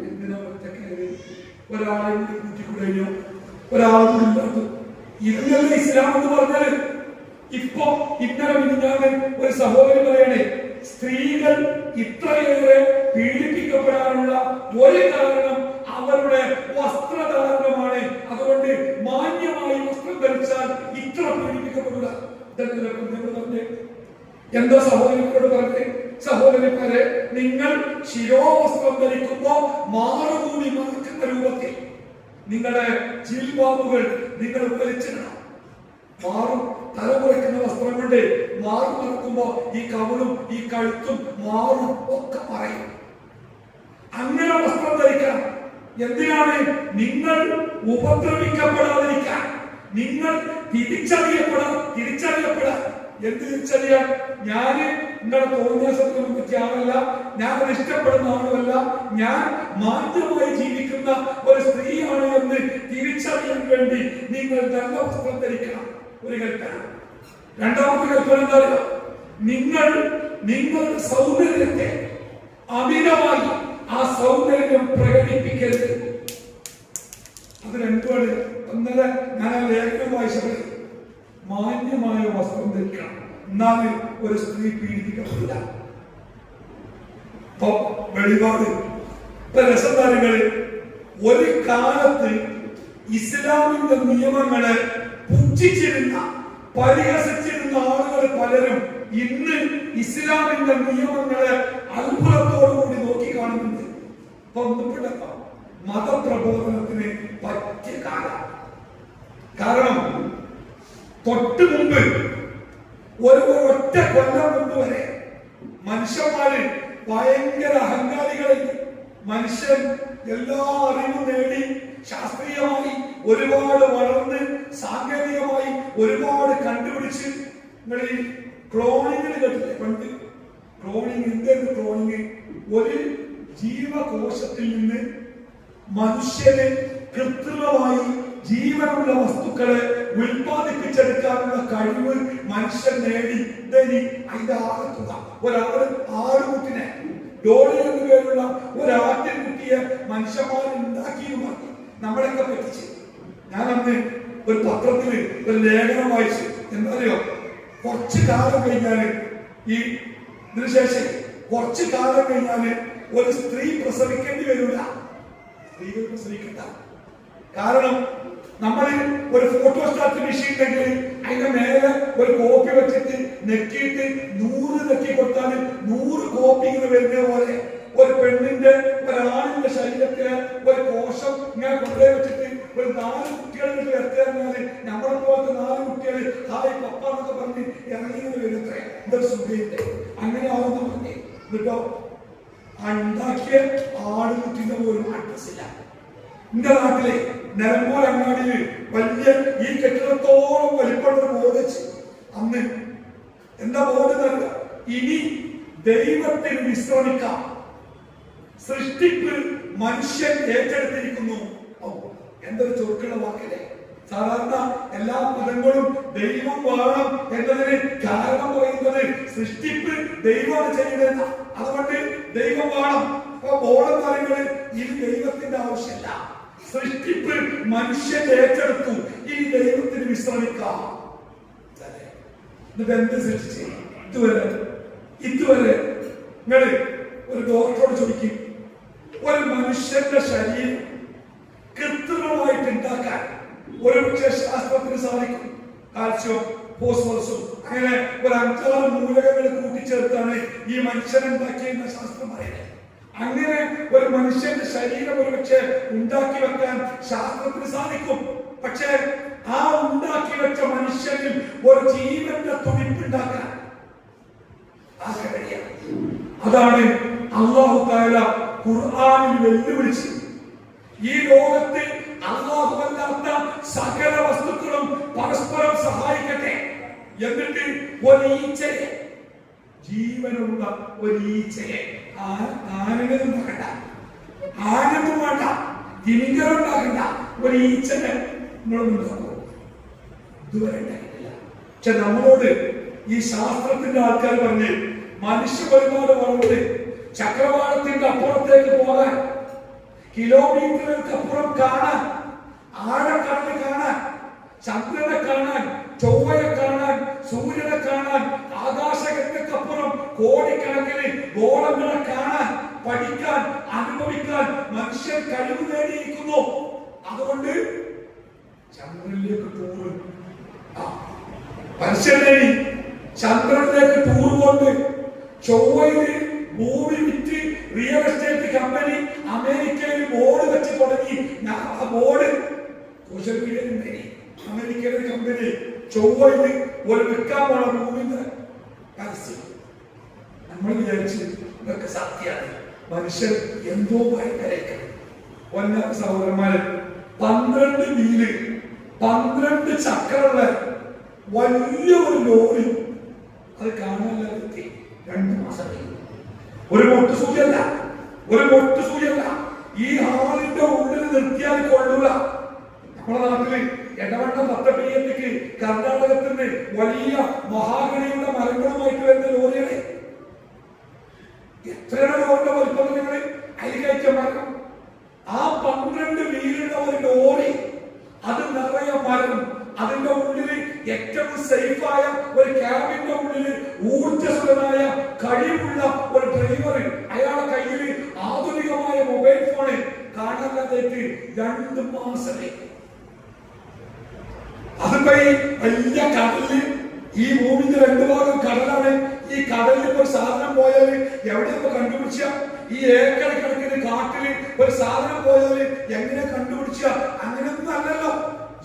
എന്തിനാ ഒറ്റക്കാര്? ഒരാളെ കൂട്ടിക്കൂടോ, ഒരാളും ഇല്ലാത്ത ഇതല്ലേ ഇസ്ലാം എന്ന് പറഞ്ഞാല്. ഇപ്പൊ ഇന്നലെ മിനിഞ്ഞാന്ന് ഒരു സഹോദരി പറയണേ, സ്ത്രീകൾ ഇത്രയേറെ പീഡിപ്പിക്കപ്പെടാനുള്ള ഒരു കാരണം അവരുടെ വസ്ത്രധാരണമാണ്. അതുകൊണ്ട് മാന്യമായി വസ്ത്രം ധരിച്ചാൽ ഇത്ര പീഡിപ്പിക്കപ്പെടുക. എന്താ സഹോദരനോട് പറഞ്ഞേ? സഹോദരന്മാരെ, നിങ്ങൾ ശിരോവസ്ത്രം ധരിക്കുമ്പോ മാറുകൂടി മറക്കുന്ന രൂപത്തിൽ നിങ്ങളുടെ ജിൽബാബുകൾ നിങ്ങൾ വലിച്ചിടണം. മാറും തലമുറയ്ക്കുന്ന വസ്ത്രം കൊണ്ട് മാറും മറക്കുമ്പോ ഈ കവിളും ഈ കഴുത്തും മാറും ഒക്കെ പറയും. അങ്ങനെ വസ്ത്രം ധരിക്കണം. എന്തിനാണ്? നിങ്ങൾ ഉപദ്രവിക്കപ്പെടാതിരിക്കാൻ, നിങ്ങൾ തിരിച്ചറിയപ്പെടാൻ. എന്ത് തിരിച്ചറിയാൻ? ഞാന് നിങ്ങളെ തോന്നിയാസത്തിനെ പറ്റിയ ആളല്ല, ഞാൻ അത് ഇഷ്ടപ്പെടുന്ന ആളുമല്ല, ഞാൻ മാന്യമായി ജീവിക്കുന്ന ഒരു സ്ത്രീയാണ് എന്ന് തിരിച്ചറിയാൻ വേണ്ടി നിങ്ങൾ നല്ല വസ്ത്രം ധരിക്കണം. ഒരു കൽപ്പന. രണ്ടാമത്തെ കൽപ്പന എന്താ പറയുക? നിങ്ങളുടെ സൗന്ദര്യത്തെ അമിതമായി ആ സൗന്ദര്യം പ്രകടിപ്പിക്കരുത്. അത് രണ്ടുമാണ്. ഒന്നര ഞാൻ ആ ലേഖനം വായിച്ചത് മാന്യമായ വസ്ത്രം ധരിക്കണം, എന്നാൽ ഒരു സ്ത്രീ പീഡിപ്പിക്കപ്പെടില്ല. വെളിപാട് രസധാരങ്ങള് ഒരു കാലത്ത് ഇസ്ലാമിന്റെ നിയമങ്ങളെ പുച്ഛിച്ചിരുന്ന, പരിഹസിച്ചിരുന്ന ആളുകൾ പലരും ഇന്ന് ഇസ്ലാമിന്റെ നിയമങ്ങളെ അത്ഭുതത്തോടുകൂടി നോക്കി കാണുന്നുണ്ട്. മതപ്രബോധനത്തിന് പറ്റിയ കാലം. കാരണം തൊട്ട് മുമ്പ് ഒറ്റ കൊല്ലം മുമ്പ് വരെ മനുഷ്യന്മാര് ഭയങ്കര അഹങ്കാരികളായി. മനുഷ്യൻ എല്ലാ അറിവും നേടി ശാസ്ത്രീയമായി ഒരുപാട് വളർന്ന് സാങ്കേതികമായി ഒരുപാട് കണ്ടുപിടിച്ച്. നിങ്ങൾ ഈ ക്ലോണിങ്ങിന് കേട്ടില്ലേ? പണ്ട് ക്ലോണിങ് എന്തായിരുന്നു? ക്ലോണിങ് ഒരു ജീവകോശത്തിൽ നിന്ന് മനുഷ്യന് കൃത്രിമമായി ജീവനുള്ള വസ്തുക്കളെ ഉൽപ്പാദിപ്പിച്ചെടുക്കാനുള്ള കഴിവ് മനുഷ്യൻ നേടി. അതിന്റെ ആകത്തുക ഒരാള് ആടുകുട്ടിനെ, ഡോളി എന്നു പേരുള്ള ഒരാട്ടിൻകുട്ടിയെ മനുഷ്യന്മാർ ഉണ്ടാക്കിയുമാണ് നമ്മളൊക്കെ പറ്റിച്ച്. ഞാൻ അന്ന് ഒരു പത്രത്തിൽ ഒരു ലേഖനം വായിച്ചു. എന്താ അറിയോ? കുറച്ചു കാലം കഴിഞ്ഞാല് ഇതിനുശേഷം കുറച്ചു കാലം കഴിഞ്ഞാല് ഒരു സ്ത്രീ പ്രസവിക്കേണ്ടി വരില്ല. സ്ത്രീകൾ പ്രസവിക്കണ്ട. കാരണം നമ്മൾ ഒരു ഫോട്ടോസ്റ്റാറ്റ് മെഷീൻ ഉണ്ടെങ്കിൽ അതിന്റെ മേലെ ഒരു കോപ്പി വെച്ചിട്ട് നെക്കിയിട്ട് 100 നെക്കി കൊടുത്താൽ 100 കോപ്പി ഇങ്ങനെ വരുന്ന പോലെ ഒരു പെണ്ണിന്റെ ഒരാണിന്റെ ശരീരത്തിലെ ഒരു കോശം ഇങ്ങനെ കൊണ്ടുപോയി വെച്ചിട്ട് ഒരു 4 കുട്ടികൾ ഇറക്കിയാൽ നമ്മളെ പോലത്തെ 4 കുട്ടികൾ ഹായ് പപ്പ എന്നൊക്കെ പറഞ്ഞ് ഇറങ്ങിയത് വരുന്നത്രേ. എന്തൊരു സുഖയില്ലേ? അങ്ങനെ ആവുന്ന പറഞ്ഞേ. എന്നിട്ടോ ഉണ്ടാക്കിയ ആടുകുട്ടിന്റെ പോലും അഡ്രസ് ഇല്ല. എന്റെ നാട്ടിലെ നിലമ്പൂർ അങ്ങാടിയിൽ വലിയ ഈ കെട്ടിടത്തോളം വലിപ്പമുള്ള ബോർഡ് വെച്ച് അന്ന് എന്താ ബോർഡ് നൽകുക? ഇനി ദൈവത്തിന് വിശ്രമിക്കാം, സൃഷ്ടിപ്പ് മനുഷ്യൻ ഏറ്റെടുത്തിരിക്കുന്നു. എന്തൊരു ചൊറുക്കുള്ള വാക്കല്ലേ! സാധാരണ എല്ലാ മതങ്ങളും ദൈവം വേണം എന്നതിന് കാരണം പറയുന്നത് സൃഷ്ടിപ്പ് ദൈവമാണ് ചെയ്യുന്നത്. അതുകൊണ്ട് ദൈവം വേണം. അപ്പൊ ബോർഡ് കാര്യങ്ങള് ഇനി ദൈവത്തിന്റെ ആവശ്യമില്ല, സൃഷ്ടിപ്പ് മനുഷ്യൻ ഏറ്റെടുത്തു, ഇനി ദൈവത്തിന് വിശ്രമിക്കാം. എന്നിട്ട് എന്ത് സൃഷ്ടിച്ച് ഇതുവരെ നിങ്ങള് ഒരു ഡോക്ടറോട് ചോദിക്കും, ഒരു മനുഷ്യന്റെ ശരീരം കൃത്രിമമായിട്ട് ഉണ്ടാക്കാൻ ഒരു പക്ഷേ ശാസ്ത്രത്തിന് സാധിക്കും. കാൽസ്യം, ഫോസ്ഫറസും അങ്ങനെ ഒരു 5-6 മൂലകങ്ങൾ കൂട്ടിച്ചേർത്താണ് ഈ മനുഷ്യനുണ്ടാക്കിയെന്ന ശാസ്ത്രം പറയുന്നത്. അങ്ങനെ ഒരു മനുഷ്യന്റെ ശരീരം ഒരുപക്ഷെ ഉണ്ടാക്കി വെക്കാൻ ശാസ്ത്രത്തിന് സാധിക്കും. പക്ഷേ ആ ഉണ്ടാക്കി വെച്ച മനുഷ്യനിൽ ഒരു ജീവന്റെ തുടിപ്പുണ്ടാക്കാൻ കഴിയാണ്. അതാണ് അല്ലാഹു തആല ഖുർആനിൽ വെല്ലുവിളിച്ചത്. ഈ ലോകത്ത് അല്ലാഹുവല്ലാത്ത സകല വസ്തുക്കളും പരസ്പരം സഹായിക്കട്ടെ. എന്നിട്ട് ഒരു ഈച്ചയെ, ജീവനുള്ള ഒരു ഈച്ചയെ, ആനൊന്നും വേണ്ട, ആനൊന്നും വേണ്ട, തിമിംഗലമുണ്ടാകണ്ട, ഒരു ഈച്ചനെ നിങ്ങളൊന്നുണ്ടാക്കും. ഇതുവരെ ഉണ്ടായിട്ടില്ല. പക്ഷെ നമ്മളോട് ഈ ശാസ്ത്രത്തിന്റെ ആൾക്കാർ പറഞ്ഞ് മനുഷ്യ ഒരുപാട് വളർന്ന് ചക്രവാളത്തിന്റെ അപ്പുറത്തേക്ക് പോകാൻ, കിലോമീറ്ററുകൾക്ക് അപ്പുറം കാണാൻ, ആഴക്കടല് കാണാൻ, ചന്ദ്രനെ കാണാൻ, ചൊവ്വയെ കാണാൻ, സൂര്യനെ കാണാൻ, ആകാശഗംഗക്കപ്പുറം കോടിക്കണക്കിന് ഗോളങ്ങളെ കാണാൻ, പഠിക്കാൻ, അനുഭവിക്കാൻ മനുഷ്യൻ കഴിവ് നേടിയിരിക്കുന്നു. അതുകൊണ്ട് ചന്ദ്രനിലേക്ക് ടൂറ് മനുഷ്യൻ നേടി. ചന്ദ്രനിലേക്ക് ടൂർ കൊണ്ട് ചൊവ്വയില് ഭൂമി വിറ്റ് റിയൽ എസ്റ്റേറ്റ് കമ്പനി അമേരിക്കയിൽ ബോർഡ് വെച്ച് തുടങ്ങി. ആ ബോർഡ് സോഷ്യൽ മീഡിയയിൽ നേടി. അമേരിക്കയിലെ കമ്പനി ചൊവ്വയിൽ ഒരു വിൽക്കാൻ പോണ ഭൂമിന്റെ പരസ്യം. നമ്മൾ വിചാരിച്ച് ഇതൊക്കെ സത്യമാണ്. മനുഷ്യൻ എന്തോ ഭയങ്കരേക്കാണ്. ഒന്നാം സഹോദരന്മാര് 12 വീല് 12 ചക്രമുള്ള വലിയ ഒരു ലോറി അത് കാണാനുള്ള വ്യക്തി 2 മാസം കഴിഞ്ഞു. ഒരു മൊട്ട് സൂചിയല്ല, ഒരു മൊട്ട് സൂചിയല്ല. ഈ ഹാളിന്റെ ഉള്ളിൽ നിർത്തിയാൽ കൊള്ളൂല. നമ്മുടെ നാട്ടില് എടവണ്ണ 10 PM കർണാടകത്തിന് വലിയ മഹാഗണിയുടെ മരങ്ങളുമായിട്ട് വരുന്ന ലോറികളെ എത്രയാണ് ലോറിയുടെ വലിപ്പങ്ങള് അരികയറ്റ മരം. ആ 12 വീലുള്ള ഒരു ലോറി, അത് നിറയെ മരം, അതിന്റെ ഉള്ളിൽ ഏറ്റവും സേഫായ ഒരു ക്യാബിന്റെ ഉള്ളിൽ ഊർജ്ജസ്വലനായ കഴിവുള്ള ഒരു ഡ്രൈവർ, അയാളുടെ കയ്യിൽ ആധുനികമായ മൊബൈൽ ഫോണ് കാണാനായിട്ട് 2 മാസമേ. അതിപ്പോ ഈ വലിയ കടലിൽ, ഈ ഭൂമിന്റെ 2 ഭാഗം കടലാണ്. ഈ കടലിൽ ഒരു സാധനം പോയാൽ എവിടെയൊക്കെ കണ്ടുപിടിച്ച, ഈ ഏക്കർ കണക്കിന് കാട്ടില് ഒരു സാധനം പോയാൽ എങ്ങനെ കണ്ടുപിടിച്ച? അങ്ങനെയൊന്നും അല്ലല്ലോ.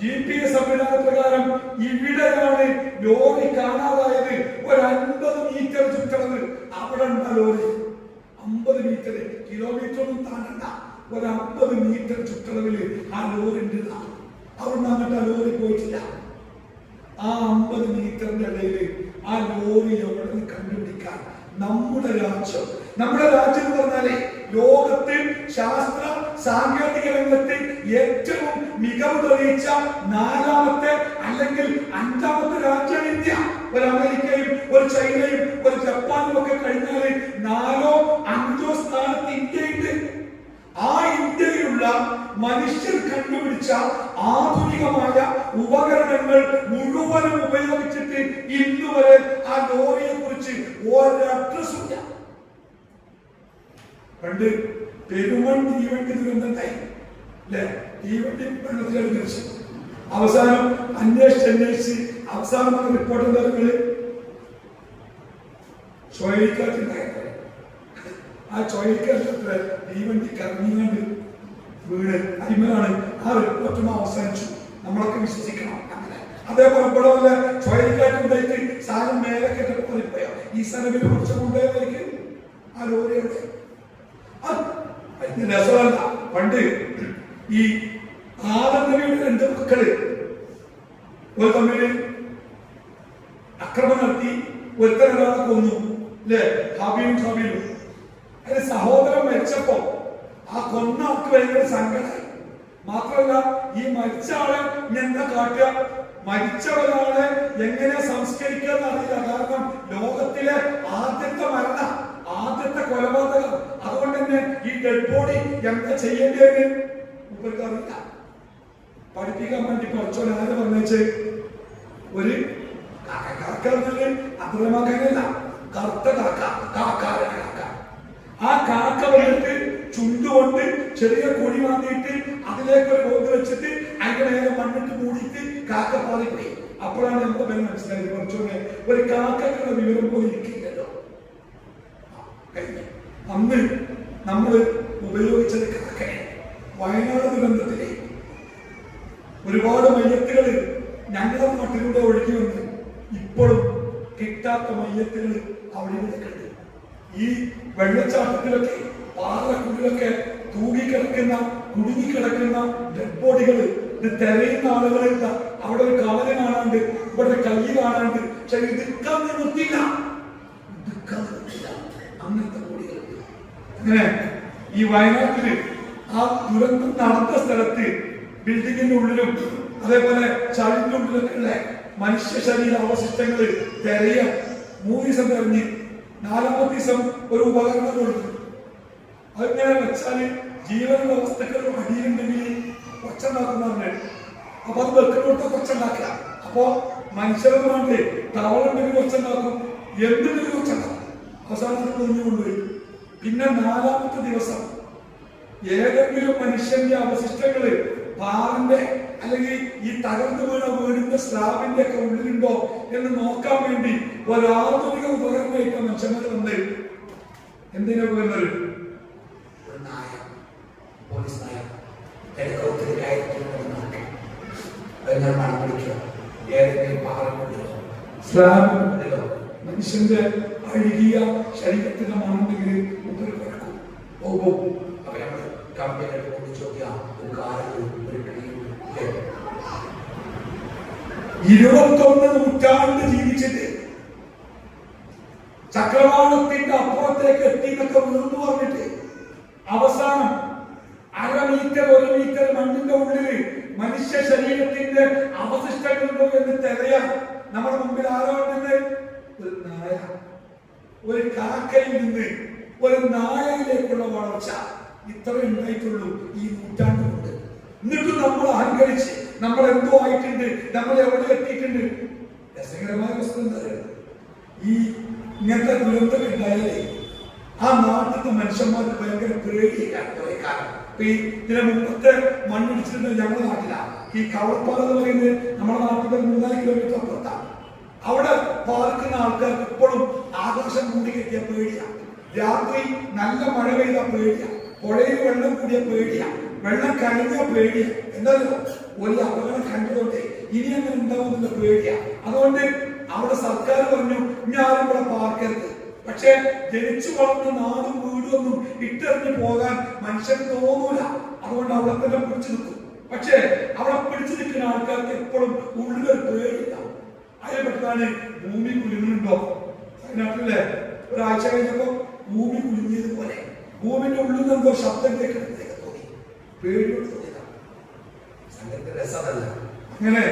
GPS സംവിധാന പ്രകാരം ഇവിടെയാണ് ലോറി കാണാതായത്. ഒരു 50 മീറ്റർ ചുറ്റളവ് അവിടെ ഉണ്ട ലോറി. 50 മീറ്റർ, കിലോമീറ്റർ ഒന്നും താണ്ടണ്ട, ഒരു 50 മീറ്റർ ചുറ്റളവില് ആ ലോറി ഉണ്ട്. അവിടുന്ന് അങ്ങോട്ട് ആ ലോറി പോയിട്ടില്ല. ആ 50 മീറ്ററിന്റെ ഇടയിൽ ആ ലോറി എവിടെ കണ്ടുപിടിക്കാൻ നമ്മുടെ രാജ്യം, നമ്മുടെ രാജ്യം എന്ന് പറഞ്ഞാലേ ലോകത്തിൽ ശാസ്ത്ര സാങ്കേതിക രംഗത്ത് ഏറ്റവും മികവ് തെളിയിച്ച 4ാമത്തെ അല്ലെങ്കിൽ 5ാമത്തെ രാജ്യമാണ് ഇന്ത്യ. ഒരു അമേരിക്കയും ഒരു ചൈനയും ഒരു ജപ്പാനും ഒക്കെ കഴിഞ്ഞാൽ 4ഓ 5ഓ സ്ഥാനത്ത് ഇന്ത്യയുണ്ട്. ആ ഇന്ത്യയിലുള്ള മനുഷ്യർ കണ്ടുപിടിച്ച ആധുനികമായ ഉപകരണങ്ങൾ മുഴുവനും ഉപയോഗിച്ചിട്ട് ഇന്നുവരെ ആ ലോറിയെ കുറിച്ച് ഒരഡ്രസ്സും ഇല്ല. പണ്ട് പെരുമൺ തീവണ്ടി ദുരന്തത്തായി അല്ലെ, തീവണ്ടി വെള്ളത്തിലാണ് മരിച്ചത്. അവസാനം അന്വേഷിച്ച് അവസാനം റിപ്പോർട്ട് എന്താ? ചുഴലിക്കാറ്റുണ്ടായത്. ആ ചുഴലിക്കാറ്റത്ര തീവണ്ടി കറങ്ങിയാണ്ട് വീട് അരിമലാണ്. ആ റിപ്പോർട്ടും അവസാനിച്ചു. നമ്മളൊക്കെ വിശ്വസിക്കണം. അതേപോലെ ഇവിടെ വല്ല ചുഴലിക്കാറ്റുണ്ടായിട്ട് സാധനം മേലെ കെട്ടിപ്പോയോ? ഈ സ്ഥലത്തിൽ കുറച്ച് കൊണ്ടുപോയവർക്ക് ആ ലോറിയുടെ രസമല്ല. പണ്ട് ഈ ആദനബിയുടെ 2 മക്കള് ഒരു തമ്മില് അക്രമം നടത്തി ഒരുത്തരൊരാളെ കൊന്നു അല്ലെ, ഹാബീലും ഹാബീലും. അതിന് സഹോദരൻ മരിച്ചപ്പോ ആ കൊന്ന ആൾക്ക് ഭയങ്കര സങ്കടമായി. മാത്രമല്ല ഈ മരിച്ച ആളെ എന്താ കാട്ടുക, മരിച്ച ഒരാളെ എങ്ങനെ സംസ്കരിക്കുക എന്നറിയില്ല. കാരണം ലോകത്തിലെ ആദ്യത്തെ മരണം, ആദ്യത്തെ കൊലപാതകം. അതുകൊണ്ട് തന്നെ ഈ ഡെഡ് ബോഡി എന്താ ചെയ്യേണ്ടത് അറിയില്ല. പഠിപ്പിക്കാൻ വേണ്ടി പഠിച്ചോൻ ആര് പറഞ്ഞേച്ച് ഒരു കാക്ക അബ്രഹ്മാക്കാനല്ല, കറുത്ത കാക്ക, കാക്കാരുടെ കാക്ക. ആ കാക്ക വന്നിട്ട് ചുണ്ടുകൊണ്ട് ചെറിയ കുഴി വാങ്ങിയിട്ട് അതിലേക്ക് ഒരു ബോധ വെച്ചിട്ട് അതിന്റെ നേരെ മണ്ണിട്ട് മൂടിയിട്ട് കാക്ക പാറിപ്പോയി. അപ്പോഴാണ് നമ്മുടെ പേര് മനസ്സിലായത് കുറച്ചൊക്കെ ഒരു കാക്കയുടെ വിവരം പോയി ഇരിക്കില്ലല്ലോ. അന്ന് നമ്മൾ ഉപയോഗിച്ചത് കാക്കയെ. വയനാട് ദുരന്തത്തിലെ ഒരുപാട് മയ്യത്തുകൾ ഞങ്ങളുടെ നാട്ടിലൂടെ ഒഴുകി വന്ന് ഇപ്പോഴും കിട്ടാത്ത മയ്യത്തുകൾ അവിടെ ഉണ്ട്. ഈ വെള്ളച്ചാട്ടത്തിലൊക്കെ പാറക്കുള്ളിലൊക്കെ തൂങ്ങിക്കിടക്കുന്ന കുടുങ്ങിക്കിടക്കുന്ന ഡെഡ് ബോഡികൾ ഇത് തെരയുന്ന ആളുകളില്ല. അവിടെ ഒരു കവല കാണാണ്ട്, ഇവിടെ കൈ കാണാണ്ട്, പക്ഷെ ഇടുക്കാൻ നിർത്തില്ല, അങ്ങനത്തെ ബോഡികളുണ്ട്. അങ്ങനെ ഈ വയനാട്ടില് ആ ദുരന്തം നടന്ന സ്ഥലത്ത് ബിൽഡിങ്ങിന്റെ ഉള്ളിലും അതേപോലെ ചളിന്റെ ഉള്ളിലൊക്കെ ഉള്ള മനുഷ്യ ശരീര അവശിഷ്ടങ്ങള് തെരയാൻ 3 ദിവസം തെരഞ്ഞ് 4ാമത്തെ ദിവസം ഒരു ഉപകരണം കൊടുത്തു. അതിങ്ങനെ വെച്ചാല് ജീവനുള്ള വസ്തുക്കൾ അടിയുണ്ടെങ്കിൽ കൊച്ചുണ്ടാക്കുന്നവരുണ്ട്. അപ്പൊ അത് വെക്കുന്നോട്ട് കൊച്ചുണ്ടാക്കുക. അപ്പൊ മനുഷ്യരെന്ന് വേണ്ടേ ടവളുണ്ടെങ്കിൽ കൊച്ചുണ്ടാക്കും, എന്തുണ്ടെങ്കിൽ കൊച്ചുണ്ടാക്കും. അവസാനത്തിൽ കൊണ്ടുപോയി. പിന്നെ 4ാമത്തെ ദിവസം ഏതെങ്കിലും മനുഷ്യന്റെ അവശിഷ്ടങ്ങള് പാറിന്റെ അല്ലെങ്കിൽ ഈ തകർന്നു വീണ വീടിന്റെ സ്ലാബിന്റെ ഒക്കെ ഉള്ളിലുണ്ടോ എന്ന് നോക്കാൻ വേണ്ടി ഒരാധുനിക ഉപകരണമായിട്ട് മനുഷ്യന്മാർ വന്ന് എന്തിനാ പോകുന്നത്? മനുഷ്യന്റെ അഴുകിയ ശരീരത്തിന്റെ മണുണ്ടെങ്കിൽ പോകും. കമ്പനികൾ കൊണ്ട് ചോദിക്കാം 21 നൂറ്റാണ്ട് ജീവിച്ചിട്ട് ചക്രവാളത്തിന്റെ അപ്പുറത്തേക്ക് എത്തി എന്നൊക്കെ വീർന്നു പറഞ്ഞിട്ട് അവസാനം 1/2 മീറ്റർ 1 മീറ്റർ മണ്ണിന്റെ ഉള്ളില് മനുഷ്യ ശരീരത്തിന്റെ അവശിഷ്ടങ്ങളുണ്ടോ എന്ന് തെരയാൻ നമ്മുടെ മുമ്പിൽ ആരോ നിന്ന് ഒരു നായ, ഒരു കാക്കയിൽ നിന്ന് ഒരു നായയിലേക്കുള്ള വളർച്ച ഇത്ര ഉണ്ടായിട്ടുള്ളൂ ഈ നൂറ്റാണ്ട് കൊണ്ട്. എന്നിട്ട് നമ്മൾ അഹങ്കരിച്ച് നമ്മൾ എന്തോ ആയിട്ടുണ്ട്, നമ്മൾ എവിടെ എത്തിയിട്ടുണ്ട്. രസകരമായ വസ്തു എന്താ? ഈ ഇങ്ങനത്തെ ദുരന്തം ഉണ്ടായാലേ ആ നാട്ടിലെ മനുഷ്യന്മാർക്ക് ഭയങ്കര പേടിയാണ് കുറെ കാലം. ഈ ഇതിനെ മുമ്പത്തെ മണ്ണിടിച്ചിട്ടുണ്ട് ഞങ്ങളുടെ നാട്ടിലാണ്. ഈ കവളപ്പാറ എന്ന് പറയുന്നത് നമ്മുടെ നാട്ടിൽ 3-4 കിലോമീറ്റർ അപ്പുറത്താണ്. അവിടെ പാർക്കുന്ന ആൾക്കാർക്ക് ഇപ്പോഴും ആകാശം മൂടി കെട്ടിയ പേടിയാണ്. രാത്രി നല്ല മഴ പെയ്ത പേടിയാണ്. പുഴയിൽ വെള്ളം കൂടിയ പേടിയാ, വെള്ളം കഴിഞ്ഞ പേടിയാ. എന്തായാലും ഒരു അപകടം കണ്ടതോട്ടെ ഇനി അങ്ങനെ ഉണ്ടാവുന്നുള്ള പേടിയാ. അതുകൊണ്ട് അവിടെ സർക്കാർ പറഞ്ഞു ഞാനും ഇവിടെ പാർക്കരുത്. പക്ഷെ ജനിച്ചു വളർന്ന നാടും വീടും ഒന്നും ഇട്ടെറിഞ്ഞു പോകാൻ മനുഷ്യന് തോന്നൂല. അതുകൊണ്ട് അവിടെ തന്നെ പിടിച്ചു നിൽക്കും. പക്ഷെ അവിടെ പിടിച്ചു നിൽക്കുന്ന ആൾക്കാർക്ക് എപ്പോഴും ഉള്ളിലൊരു പേടിയില്ല. അതിനെപ്പറ്റാണ് ഭൂമി കുലുങ്ങുന്നുണ്ടോ? അതിനാട്ടില്ലേ ഒരാഴ്ച കഴിഞ്ഞപ്പോ ഭൂമി കുലുങ്ങിയതുപോലെ ഭൂമിന്റെ ഉള്ളിൽ നിന്ന് എന്തോ ശബ്ദം കേൾക്കുന്നതൊക്കെ തോന്നി, പേടിയോട് തോന്നിയതാണ്. സംഗതി രസമല്ല. അങ്ങനെ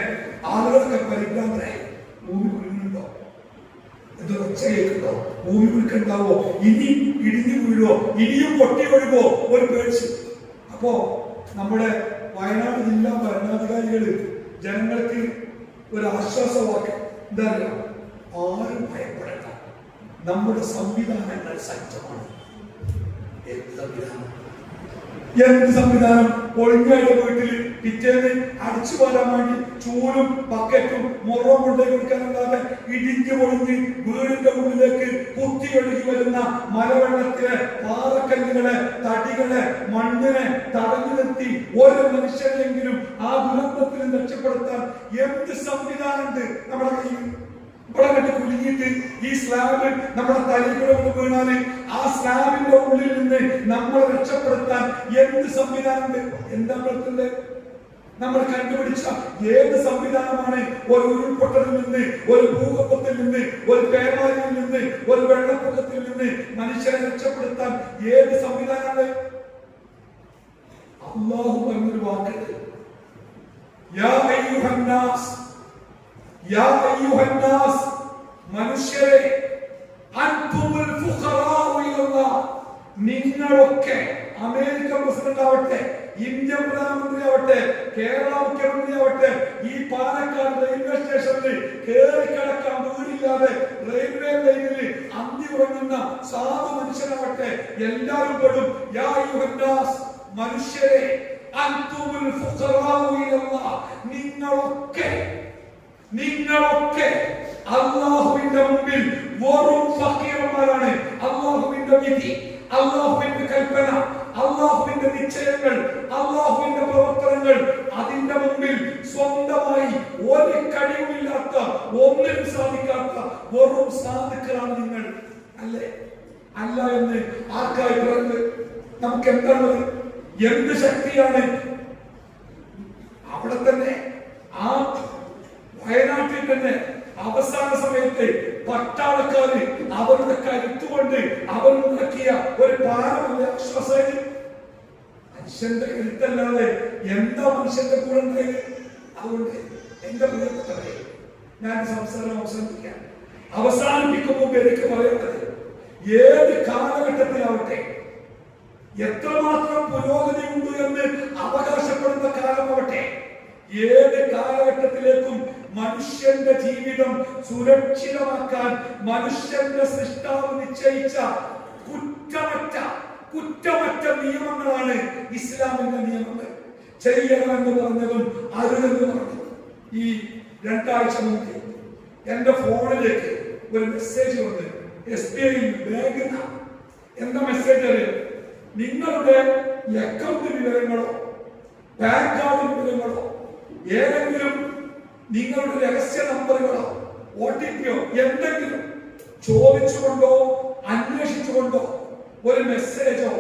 ആളുകളൊക്കെ പരിഭ്രാന്തരായി. ഭൂമി കുലുങ്ങുന്നുണ്ടോ? എന്തോ ഒച്ച കേൾക്കുന്നുണ്ടോ? ഭൂമി കുലുക്കുണ്ടാവോ? ഇനി ഇടിഞ്ഞു വീഴോ? ഇനിയും പൊട്ടി ഒഴുകോ? ഒരു പേടിച്ചു. അപ്പോ നമ്മുടെ വയനാട് ജില്ലാ ഭരണാധികാരികള് ജനങ്ങൾക്ക് ഒരു ആശ്വാസവാക്ക് എന്താ അറിയാം? ആരും ഭയപ്പെടേണ്ട, നമ്മുടെ സംവിധാനങ്ങൾ സജ്ജമാണ്. എന്ത് സംവിധാനം? ഒളിഞ്ഞായിട്ട് വീട്ടില് പിറ്റേന്ന് അടിച്ചു പോരാൻ വേണ്ടി ചൂലും ബക്കറ്റും മുറവും കൊണ്ടേക്ക് കൊടുക്കാനല്ലാതെ ഇടിഞ്ഞു പൊളിഞ്ഞ് വീടിന്റെ ഉള്ളിലേക്ക് കുത്തി ഒഴുകി വരുന്ന മലവെള്ളത്തിലെ പാറക്കല്ലുകളെ, തടികളെ, മണ്ണിനെ തടഞ്ഞു നിർത്തി ഓരോ മനുഷ്യരെങ്കിലും ആ ദുരന്തത്തിൽ രക്ഷപ്പെടുത്താൻ എന്ത് സംവിധാനമുണ്ട് നമ്മുടെ കയ്യിൽ? ഇവിടെ കെട്ടി കുലുങ്ങിയിട്ട് ഈ സ്ലാബ് നമ്മുടെ തലയിലൂടെ വീണാല് ആ സ്ലാബിന്റെ ഉള്ളിൽ നിന്ന് നമ്മളെ രക്ഷപ്പെടുത്താൻ എന്ത് സംവിധാനമുണ്ട്? എന്താ പറയുന്നത്? നമ്മൾ കണ്ടുപിടിച്ച ഏത് സംവിധാനമാണ് ഒരു ഉരുൾപൊട്ടലിൽ നിന്ന്, ഒരു ഭൂകമ്പത്തിൽ നിന്ന്, ഒരു പേമാരിയിൽ നിന്ന്, ഒരു വെള്ളപ്പൊക്കത്തിൽ നിന്ന് മനുഷ്യരെ രക്ഷപ്പെടുത്താൻ ഏത് സംവിധാനമാണ്? അല്ലാഹു പറഞ്ഞൊരു വാക്കുണ്ട്, യാ അയ്യുഹന്നാസ്, യാ അയ്യുഹന്നാസ്, മനുഷ്യരെ, അൻതുമുൽ ഫുഖറാഉ ഇലല്ലാഹ്, നിങ്ങളൊക്കെ അമേരിക്കൻ പ്രസിഡന്റ് ആവട്ടെ, ഇന്ത്യൻ പ്രധാനമന്ത്രി ആവട്ടെ, കേരള മുഖ്യമന്ത്രി ആവട്ടെ, ഈ പാലക്കാട് റെയിൽവേ സ്റ്റേഷനിൽ കേറി കിടക്കാൻ വീടില്ലാതെ റെയിൽവേ ലൈനിൽ അന്തി ഉറങ്ങുന്ന സാധു മനുഷ്യനാവട്ടെ, എല്ലാവരും പെടും. യാ അയ്യുഹന്നാസ്, മനുഷ്യരെ, അൻതുമുൽ ഫുഖറാഉ ഇലല്ലാഹ്, നിങ്ങളൊക്കെ നിങ്ങളൊക്കെ അല്ലാഹുവിന്റെ മുമ്പിൽ വെറും ഫഖീറന്മാരാണ്. അല്ലാഹുവിന്റെ വിധി, അല്ലാഹുവിന്റെ കൽപ്പന, അല്ലാഹുവിന്റെ നിശ്ചയങ്ങൾ, അല്ലാഹുവിന്റെ പ്രവർത്തനങ്ങൾ, അതിന്റെ മുമ്പിൽ സ്വന്തമായി ഒരു കഴിവുമില്ലാത്ത, ഒന്നിനും സാധിക്കാത്ത വെറും സാധുക്കളാണ് നിങ്ങൾ. അല്ലേ? അല്ല എന്ന് ആർക്കായി പറഞ്ഞത്? നമുക്ക് എന്താണത്? എന്ത് ശക്തിയാണ്? അവിടെ തന്നെ ആ വയനാട്ടിൽ തന്നെ അവസാന സമയത്ത് പട്ടാളക്കാര് അവരുടെ കരുത്തുകൊണ്ട് അവരുണ്ടാക്കിയ ഒരു പാലമല്ല ആശ്വാസം. മനുഷ്യന്റെ കരുത്തല്ലാതെ എന്താ മനുഷ്യന്റെ കൂടെ ഉണ്ടായത്? അതുകൊണ്ട് എന്റെ പ്രിയപ്പെട്ടവരെ, ഞാൻ സംസാരം അവസാനിപ്പിക്കുമ്പോൾ എനിക്ക് പറയേണ്ടത്, ഏത് കാലഘട്ടത്തിലാവട്ടെ, എത്രമാത്രം പുരോഗതി ഉണ്ട് എന്ന് അവകാശപ്പെടുന്ന കാലമാവട്ടെ, ഏത് കാലഘട്ടത്തിലേക്കും മനുഷ്യന്റെ ജീവിതം സുരക്ഷിതമാക്കാൻ മനുഷ്യന്റെ സൃഷ്ടാവ് നിശ്ചയിച്ച കുറ്റമറ്റ നിയമങ്ങളാണ് ഇസ്ലാമിന്റെ നിയമങ്ങൾ. ചെയ്യണമെന്ന് പറഞ്ഞതും അരുതെന്ന് പറഞ്ഞതും. ഈ 2 ആഴ്ച മുമ്പ് എന്റെ ഫോണിലേക്ക് ഒരു മെസ്സേജ് വന്ന് SBI ബാങ്കിൽ. എന്താ മെസ്സേജ് അറിയാം? നിങ്ങളുടെ അക്കൗണ്ട് വിവരങ്ങളോ പാൻ കാർഡ് വിവരങ്ങളോ ഏതെങ്കിലും നിങ്ങളുടെ രഹസ്യ നമ്പറുകളോ OTPയോ എന്തെങ്കിലും ചോദിച്ചുകൊണ്ടോ അന്വേഷിച്ചുകൊണ്ടോ ഒരു മെസ്സേജോ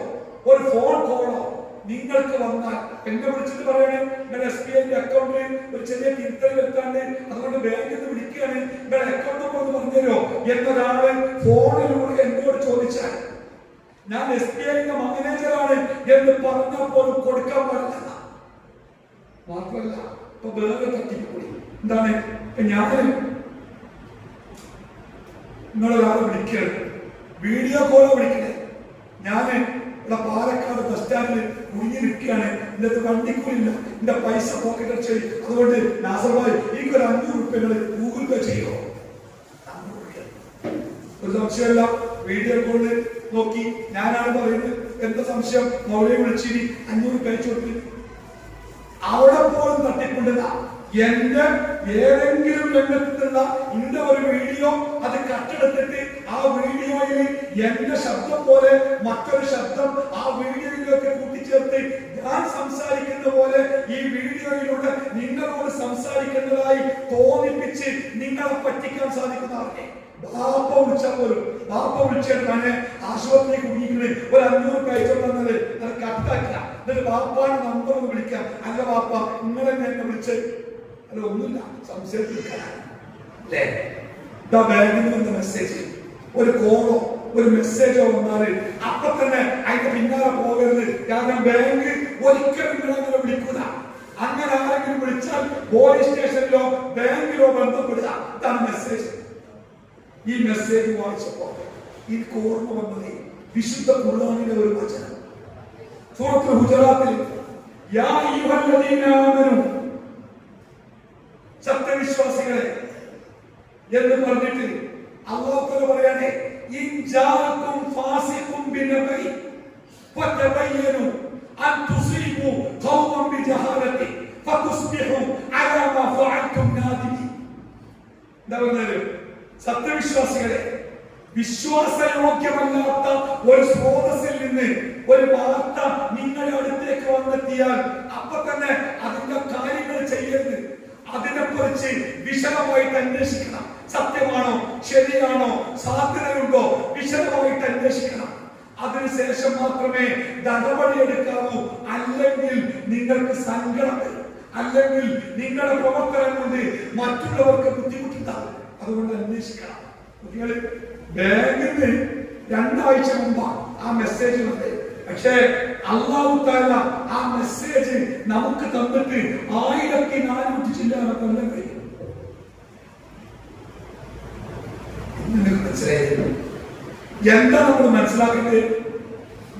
ഒരു ഫോൺ കോളോ നിങ്ങൾക്ക് വന്നാൽ എന്നെ വിളിച്ചിട്ട് പറയണേ, നിങ്ങളുടെ SBI അക്കൗണ്ടിൽ ഒരു ചെറിയ തിരുത്തൽ വരുത്താണ്ട്, അതുകൊണ്ട് ബാങ്കിൽ നിന്ന് വിളിക്കുകയാണ്, നിങ്ങളുടെ അക്കൗണ്ട് നമ്പർ ഒന്ന് പറഞ്ഞുതരോ എന്നൊരാള് ഫോണിലൂടെ എന്നോട് ചോദിച്ചാൽ ഞാൻ SBI മാനേജറാണ് എന്ന് പറഞ്ഞപ്പോൾ കൊടുക്കാൻ പാടില്ല. മാത്രമല്ല ഇപ്പൊ വേറെ തട്ടിപ്പോയി. എന്താണ്? ഞാൻ നിങ്ങളൊരാളെ വിളിക്കുകയാണ്, വീഡിയോ കോളോ വിളിക്കണേ. ഞാന് ഇവിടെ പാലക്കാട് ബസ് സ്റ്റാൻഡിൽ കുടുങ്ങി നിൽക്കുകയാണ്, എന്റെ വണ്ടിക്കൂലില്ല, എന്റെ പൈസ പോക്കറ്റ് അടിച്ച്, അതുകൊണ്ട് നാസർഭായ് എനിക്കൊരു 500 രൂപ ഗൂഗിൾ പേ ചെയ്യോ? ഒരു സംശയമല്ല, വീഡിയോ കോളിൽ നോക്കി ഞാനാണ് പറയുന്നത്. എന്താ സംശയം? മൗലയെ വിളിച്ചിരി 500 രൂപ അയച്ചു കൊടുത്ത്. അവിടെ പോലും തട്ടിക്കൊണ്ടില്ല. എന്റെ ഏതെങ്കിലും രംഗത്തുള്ള എന്റെ ഒരു വീഡിയോ അത് കട്ടെടുത്തിട്ട് ആ വീഡിയോയിൽ എന്റെ ശബ്ദം പോലെ മറ്റൊരു ശബ്ദം ആ വീഡിയോയിലേക്ക് കൂട്ടിച്ചേർത്ത് ഞാൻ സംസാരിക്കുന്ന പോലെ ഈ വീഡിയോയിലൂടെ നിങ്ങളോട് സംസാരിക്കുന്നതായി തോന്നിപ്പിച്ച് നിങ്ങളെ പറ്റിക്കാൻ സാധിക്കുന്നവരെ ബാപ്പ വിളിച്ചാൽ പോലും, ബാപ്പ വിളിച്ചിട്ടാണ് ആശുപത്രിക്ക് കുടിക്കുന്നത്, ഒരു 500 രൂപ അയച്ചോണ്ടെന്നത് അത് കട്ടാക്കുക. എന്നിട്ട് ബാപ്പാണ് നമ്പർ ഒന്ന് വിളിക്കാം. അല്ല ബാപ്പ നിങ്ങളെ എന്നെ വിളിച്ച്, അല്ല ഒന്നുമില്ല, സംശയത്തില്ലേ? ബാങ്കിൽ വന്ന മെസ്സേജ്, ഒരു കോളോ ഒരു മെസ്സേജോ വന്നാൽ അപ്പൊ തന്നെ അതിന്റെ പിന്നാലെ പോകരുത്. കാരണം ബാങ്ക് ഒരിക്കലും നിങ്ങളങ്ങനെ വിളിക്കുക. അങ്ങനെ ആരെങ്കിലും വിളിച്ചാൽ പോലീസ് സ്റ്റേഷനിലോ ബാങ്കിലോ ബന്ധപ്പെടുക. ഇതാണ് മെസ്സേജ്. ഈ മെസ്സേജ് വായിച്ചപ്പോ എനിക്ക് ഓർമ്മ വന്നത് വിശുദ്ധ ഖുർആനിലെ ഒരു വചനം, സൂറത്തുൽ ഹുജറാത്തിൽ, യാ അയ്യുഹല്ലദീന ആമനൂ, സത്യവിശ്വാസികളെ എന്ന് പറഞ്ഞിട്ട് അല്ലാഹു തആല പറയാണ്, ഇൻ ജാഅകും ഫാസിഖും ബിനബഇ ഫതബയ്യനു അൻ തുസീബു ഖൗമൻ ബിജഹാലതി ഫതുസ്ബിഹു അലാ മാ ഫഅൽതും നാദിമീൻ. സത്യവിശ്വാസികളെ, വിശ്വാസയോഗ്യമല്ലാത്ത ഒരു സ്രോതസ്സിൽ നിന്ന് ഒരു വാർത്ത നിങ്ങളുടെ അടുത്തേക്ക് വന്നെത്തിയാൽ അപ്പൊ തന്നെ അതിന്റെ കാര്യങ്ങൾ ചെയ്യരുത്. അതിനെക്കുറിച്ച് വിശദമായിട്ട് അന്വേഷിക്കണം. സത്യമാണോ, ശരിയാണോ, സാധ്യതയുണ്ടോ, വിശദമായിട്ട് അന്വേഷിക്കണം. അതിനുശേഷം മാത്രമേ നടപടി എടുക്കാവൂ. അല്ലെങ്കിൽ നിങ്ങൾക്ക് സങ്കടം വരും, അല്ലെങ്കിൽ നിങ്ങളുടെ പ്രവർത്തനം കൊണ്ട് മറ്റുള്ളവർക്ക് ബുദ്ധിമുട്ടുണ്ടാവും. അതുകൊണ്ട് അന്വേഷിക്കണം. കുട്ടികള് ബാങ്കിൽ നിന്ന് 2 ആഴ്ച മുമ്പ് ആ മെസ്സേജ് വന്നത്. പക്ഷേ അല്ലാഹു തആല ആ മെസ്സേജ് നമുക്ക് തന്നിട്ട് 1400 ചില്ലാന കൊല്ലം കഴിയും. എന്താ നമ്മൾ മനസ്സിലാക്കേണ്ടത്?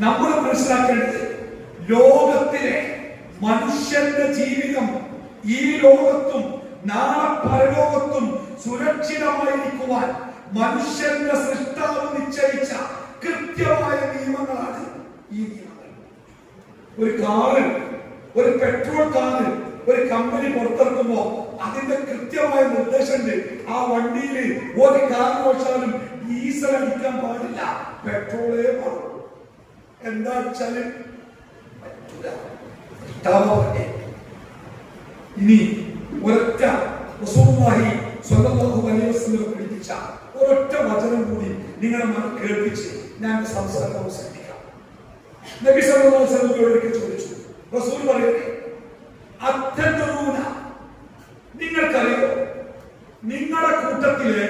നമ്മൾ മനസ്സിലാക്കേണ്ടത് ലോകത്തിലെ മനുഷ്യന്റെ ജീവിതം ഈ ലോകത്തും നാളെ പരലോകത്തും സുരക്ഷിതമായിരിക്കുവാൻ മനുഷ്യന്റെ സൃഷ്ടാവ് നിശ്ചയിച്ച കൃത്യമായ നിയമങ്ങളാണ് ഈ നിയമങ്ങൾ. ഒരു കാറ്, ഒരു പെട്രോൾ കാറ് ഒരു കമ്പനി പുറത്തിറക്കുമ്പോ അതിന്റെ കൃത്യമായ നിർദ്ദേശമുണ്ട്. ആ വണ്ടിയിൽ ഒരു കാരണവശാലും ഡീസൽ അടിക്കാൻ പാടില്ല, പെട്രോളേ പാടുള്ളൂ. എന്താ വെച്ചാല് പറ്റൂല. ഇനി ഒരൊറ്റ റസൂലുള്ളാഹി സ്വല്ലല്ലാഹു അലൈഹി വസല്ലം പഠിപ്പിച്ച ഒരൊറ്റ വചനം കൂടി നിങ്ങളെ കേൾപ്പിച്ച് ഞാൻ സംസാരം അവസാനിപ്പിക്കാം. നബി സല്ലല്ലാഹു അലൈഹി വസല്ലം ചോദിച്ചു, റസൂൽ പറയുന്നത്, അത്തദ്റൂന, നിങ്ങൾക്കറിയോ നിങ്ങളുടെ കൂട്ടത്തിലെ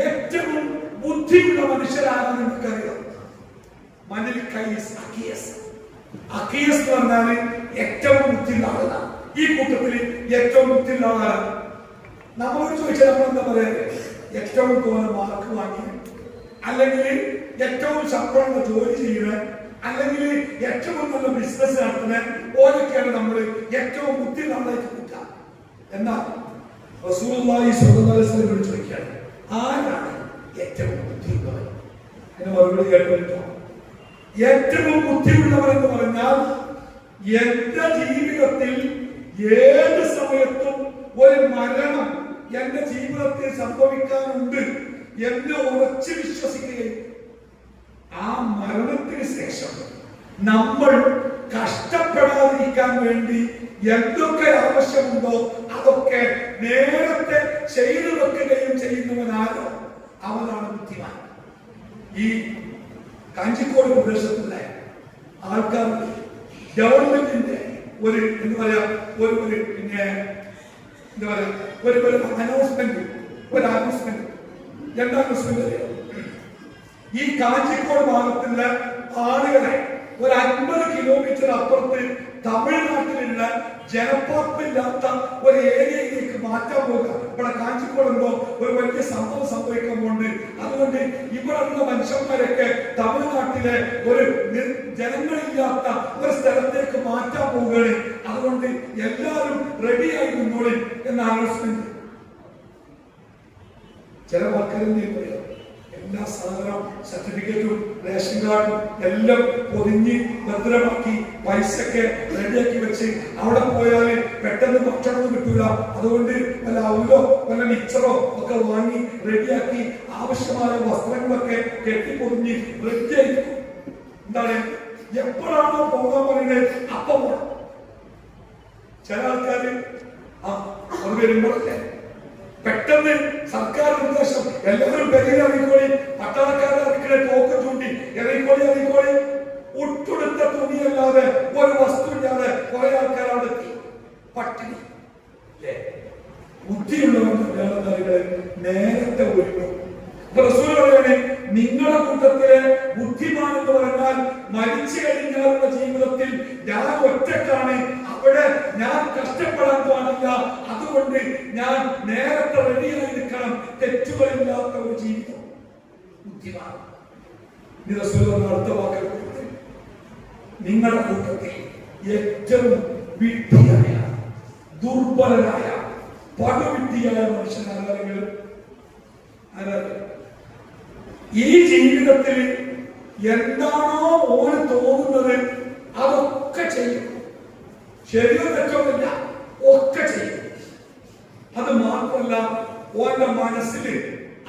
ഏറ്റവും ബുദ്ധിയുള്ള മനുഷ്യരാണെന്ന് നിങ്ങൾക്കറിയോ? മനിൽ കൈസ് അഖിയസ്. അഖിയസ് എന്ന് പറഞ്ഞാൽ ഏറ്റവും ബുദ്ധിയുള്ള ആളാണ്. ഈ കൂട്ടത്തിൽ ഏറ്റവും ബുദ്ധിയുള്ള ആളാണ്. നമ്മളോട് ചോദിച്ചാൽ നമ്മൾ എന്താ പറയാ? ഏറ്റവും കൂടുതൽ മാർക്ക് വാങ്ങിയ, അല്ലെങ്കിൽ ഏറ്റവും ശമ്പളമുള്ള ജോലി ചെയ്യുന്ന, അല്ലെങ്കിൽ ഏറ്റവും നല്ല ബിസിനസ് നടത്തുന്ന ഓരൊക്കെയാണ് നമ്മൾ ഏറ്റവും ബുദ്ധിയുള്ള ആളായിട്ട് കൂട്ടുക. എന്നാൽ റസൂലുള്ളാഹി സ്വല്ലല്ലാഹു അലൈഹി വസല്ലം ചോദിക്കുകയാണ്, ആരാണ് ഏറ്റവും ബുദ്ധിയുള്ളവർ? എന്ന് മറുപടി കേട്ടോ. ഏറ്റവും ബുദ്ധിയുള്ളവർ എന്ന് പറഞ്ഞാൽ എന്റെ ജീവിതത്തിൽ ഏത് സമയത്തും ഒരു മരണം എന്റെ ജീവിതത്തിൽ സംഭവിക്കാനുണ്ട് എന്ന് ഉറച്ചു വിശ്വസിക്കുകയും ആ മരണത്തിന് ശേഷം നമ്മൾ കഷ്ടപ്പെടാതിരിക്കാൻ വേണ്ടി എന്തൊക്കെ ആവശ്യമുണ്ടോ അതൊക്കെ നേരത്തെ ചെയ്തു വെക്കുകയും ചെയ്യുന്നവനാരോ അവനാണ് ബുദ്ധിമാൻ. ഈ കാഞ്ചിക്കോട് പ്രദേശത്തിലെ ആൾക്കാർ ഗവൺമെന്റിന്റെ ഒരു എന്താ പറയാ പിന്നെ എന്താ പറയാ ഒരു അനൗൺസ്മെന്റ് എന്താ അനൗൺസ്മെന്റ്? ഈ കാഞ്ചിക്കോട് ഭാഗത്തുള്ള ആളുകളെ ഒരു 50 കിലോമീറ്റർ അപ്പുറത്ത് തമിഴ്നാട്ടിലുള്ള ജനപ്പാർപ്പില്ലാത്ത ഒരു ഏരിയയിലേക്ക് മാറ്റാൻ പോകുക. ഇവിടെ കാഞ്ചിക്കോട് എന്തോ ഒരു വലിയ സംഭവം സംഭവിക്കാൻ പോകുന്നുണ്ട്. അതുകൊണ്ട് ഇവിടെയുള്ള മനുഷ്യന്മാരൊക്കെ തമിഴ്നാട്ടിലെ ഒരു ജനങ്ങളില്ലാത്ത ഒരു സ്ഥലത്തേക്ക് മാറ്റാൻ പോവുകയാണ്. അതുകൊണ്ട് എല്ലാവരും റെഡിയായി നിന്നോളി എന്ന അനൗൺസ്മെന്റ്. ചില ആൾക്കാരെന്ത് പറയാം, എല്ലാ സാധനവും സർട്ടിഫിക്കറ്റും റേഷൻ കാർഡും എല്ലാം പൊതിഞ്ഞ് ഭദ്രമാക്കി പൈസയൊക്കെ റെഡിയാക്കി വെച്ച് അവിടെ പോയാൽ പെട്ടെന്ന് ഭക്ഷണമൊന്നും കിട്ടൂല. അതുകൊണ്ട് വല്ല ഔലോ വല്ല മിച്ചറോ ഒക്കെ വാങ്ങി റെഡിയാക്കി ആവശ്യമായ വസ്ത്രങ്ങളൊക്കെ കെട്ടിപ്പൊതിഞ്ഞ് റെഡിയായിരിക്കും. എന്താണ്, എപ്പോഴാണോ പോകാൻ പറയുന്നത് അപ്പൊ പോകണം. ചില ആൾക്കാര് അത് വരുമ്പോഴല്ലേ പെട്ടെന്ന് സർക്കാർ നിർദ്ദേശം എല്ലാവരും പെരിയിൽ ഇറങ്ങിക്കോളി, പട്ടാളക്കാരെ ഇറങ്ങിക്കളെ തോക്ക് ചൂണ്ടി ഇറങ്ങിക്കോളി. ഒട്ടുടുത്ത തുണിയല്ലാതെ ഒരു വസ്തു ഇല്ലാതെ കുറെ ആൾക്കാർ അവിടെ എത്തി. പട്ടിണി. ബുദ്ധിയുള്ളവർ നേരത്തെ ഒരുങ്ങും. റസൂൽ പറയാണ്, നിങ്ങളുടെ കൂട്ടത്തിലെ ബുദ്ധിമാൻ എന്ന് പറഞ്ഞാൽ മരിച്ചു കഴിഞ്ഞാലുള്ള ജീവിതത്തിൽ ഞാൻ ഒറ്റക്കാണ്, അവിടെ ഞാൻ കഷ്ടപ്പെടാൻ പാടില്ല, അതുകൊണ്ട് ഞാൻ നേരത്തെ റെഡിയായി നിൽക്കണം, തെറ്റുകളില്ലാത്ത ഒരു ജീവിതം. ബുദ്ധിമാൻ. അടുത്ത വാക്കുകൾ, നിങ്ങളുടെ കൂട്ടത്തിൽ ഏറ്റവും വിഡ്ഢിയായ, ദുർബലനായ, പടുവിഡ്ഢിയായ മനുഷ്യനാരെങ്കിലും ഈ ജീവിതത്തിൽ എന്താണോ ഓന് തോന്നുന്നത് അതൊക്കെ ചെയ്യും. ശരിയോ തെറ്റോന്നില്ല, ഒക്കെ ചെയ്യും. അത് മാത്രമല്ല, ഓന്റെ മനസ്സിൽ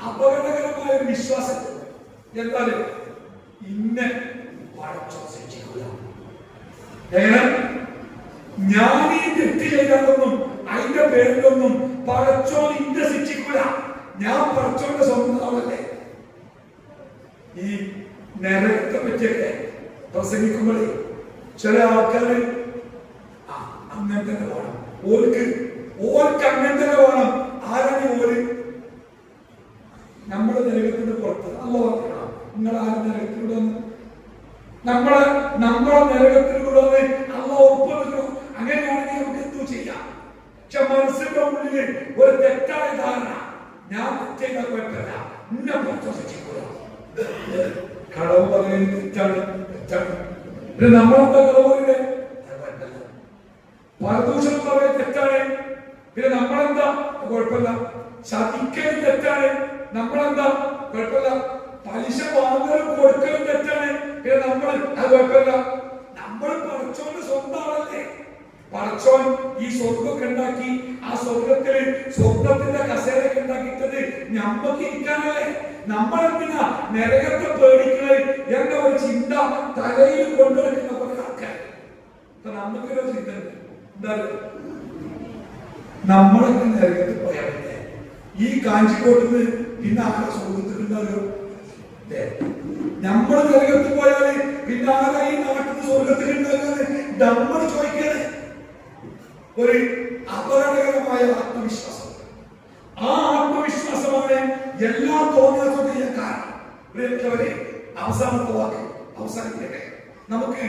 അപകടകരമായ ഒരു വിശ്വാസം. എന്താണ്? ഇന്നെ പടച്ചോൻ ശിക്ഷിക്കുക. എങ്ങനെ? ഞാൻ ഈ തെറ്റ് ചെയ്താലൊന്നും അതിന്റെ പേരിലൊന്നും പടച്ചോൻ ഇന്നെ ശിക്ഷിക്കൂല. ഞാൻ പടച്ചോന്റെ സ്വന്തം ആളല്ലേ. ഈ നരകത്തെ പറ്റിയൊക്കെ പ്രസംഗിക്കുമ്പോഴേ ചില ആൾക്കാര് അങ്ങനെ തന്നെ വേണം, ഓർക്ക് അങ്ങനെ തന്നെ വേണം. ആരാണ് ഓര്? നമ്മുടെ നരകത്തിന്റെ പുറത്ത് അല്ല പറയണം, നിങ്ങൾ ആരും നരകത്തിലൂടെ വന്ന് നമ്മളെ നരകത്തിലൂടെ വന്ന് അല്ല ഉറപ്പ്. അങ്ങനെയാണെങ്കിൽ നമുക്ക് എന്തു ചെയ്യാം? പക്ഷെ മനസ്സിന്റെ ഉള്ളില് ഒരു തെറ്റായ ധാരണ, ഞാൻ തെറ്റാ കുഴപ്പമില്ല, ഇന്നെ പ്രശംസിക്കൂല. കളവ് പറയുന്നത് തെറ്റാണ്. പിന്നെ നമ്മളെന്താ കളവ് പറയുന്നത്? പരദൂഷണം പറയുന്നത് തെറ്റാണ്. പിന്നെ നമ്മളെന്താ? കുഴപ്പമില്ല. ചതിക്കൽ തെറ്റാണ്. നമ്മളെന്താ? കുഴപ്പമില്ല. പലിശ വാങ്ങലും കൊടുക്കലും തെറ്റാണ്. പിന്നെ നമ്മൾ അത് കുഴപ്പമില്ല. നമ്മൾ പടച്ചോന്റെ സ്വന്തം ആളല്ലേ. പടച്ചോൻ ഈ ഈ സ്വർഗമൊക്കെ ഉണ്ടാക്കി ആ സ്വർഗത്തില് സ്വർഗത്തിന്റെ കസേരയൊക്കെ ഉണ്ടാക്കിയിട്ടത് നമ്മക്ക് ഇരിക്കാനല്ലേ? നമ്മളെന്തിനാ നരകത്തെ പേടിക്കണേ എന്ന ഒരു ചിന്ത തലയിൽ കൊണ്ടുവരുന്ന കുറെ ആൾക്കാർ. നമുക്കൊരു ചിന്ത എന്താ, നമ്മളൊക്കെ നരകത്തിൽ പോയാൽ ഈ കാഞ്ചിക്കോട്ടിന്ന് പിന്നെ ആരെ സ്വർഗത്തിലുണ്ടാകും? നമ്മൾ നരകത്തിൽ പോയാല് പിന്നെ ആരാ ഈ നാട്ടിൽ സ്വർഗത്തിലുണ്ടാകാതെ നമ്മൾ ചോദിക്കണേ? ഒരു അപകടകരമായ ആത്മവിശ്വാസം. ആ ആത്മവിശ്വാസമാണ് എല്ലാ തോന്നിയ കാരണം. പ്രിയപ്പെട്ടവരെ, അവസാനത്തെ വാക്ക് അവസാനിക്കട്ടെ. നമുക്ക്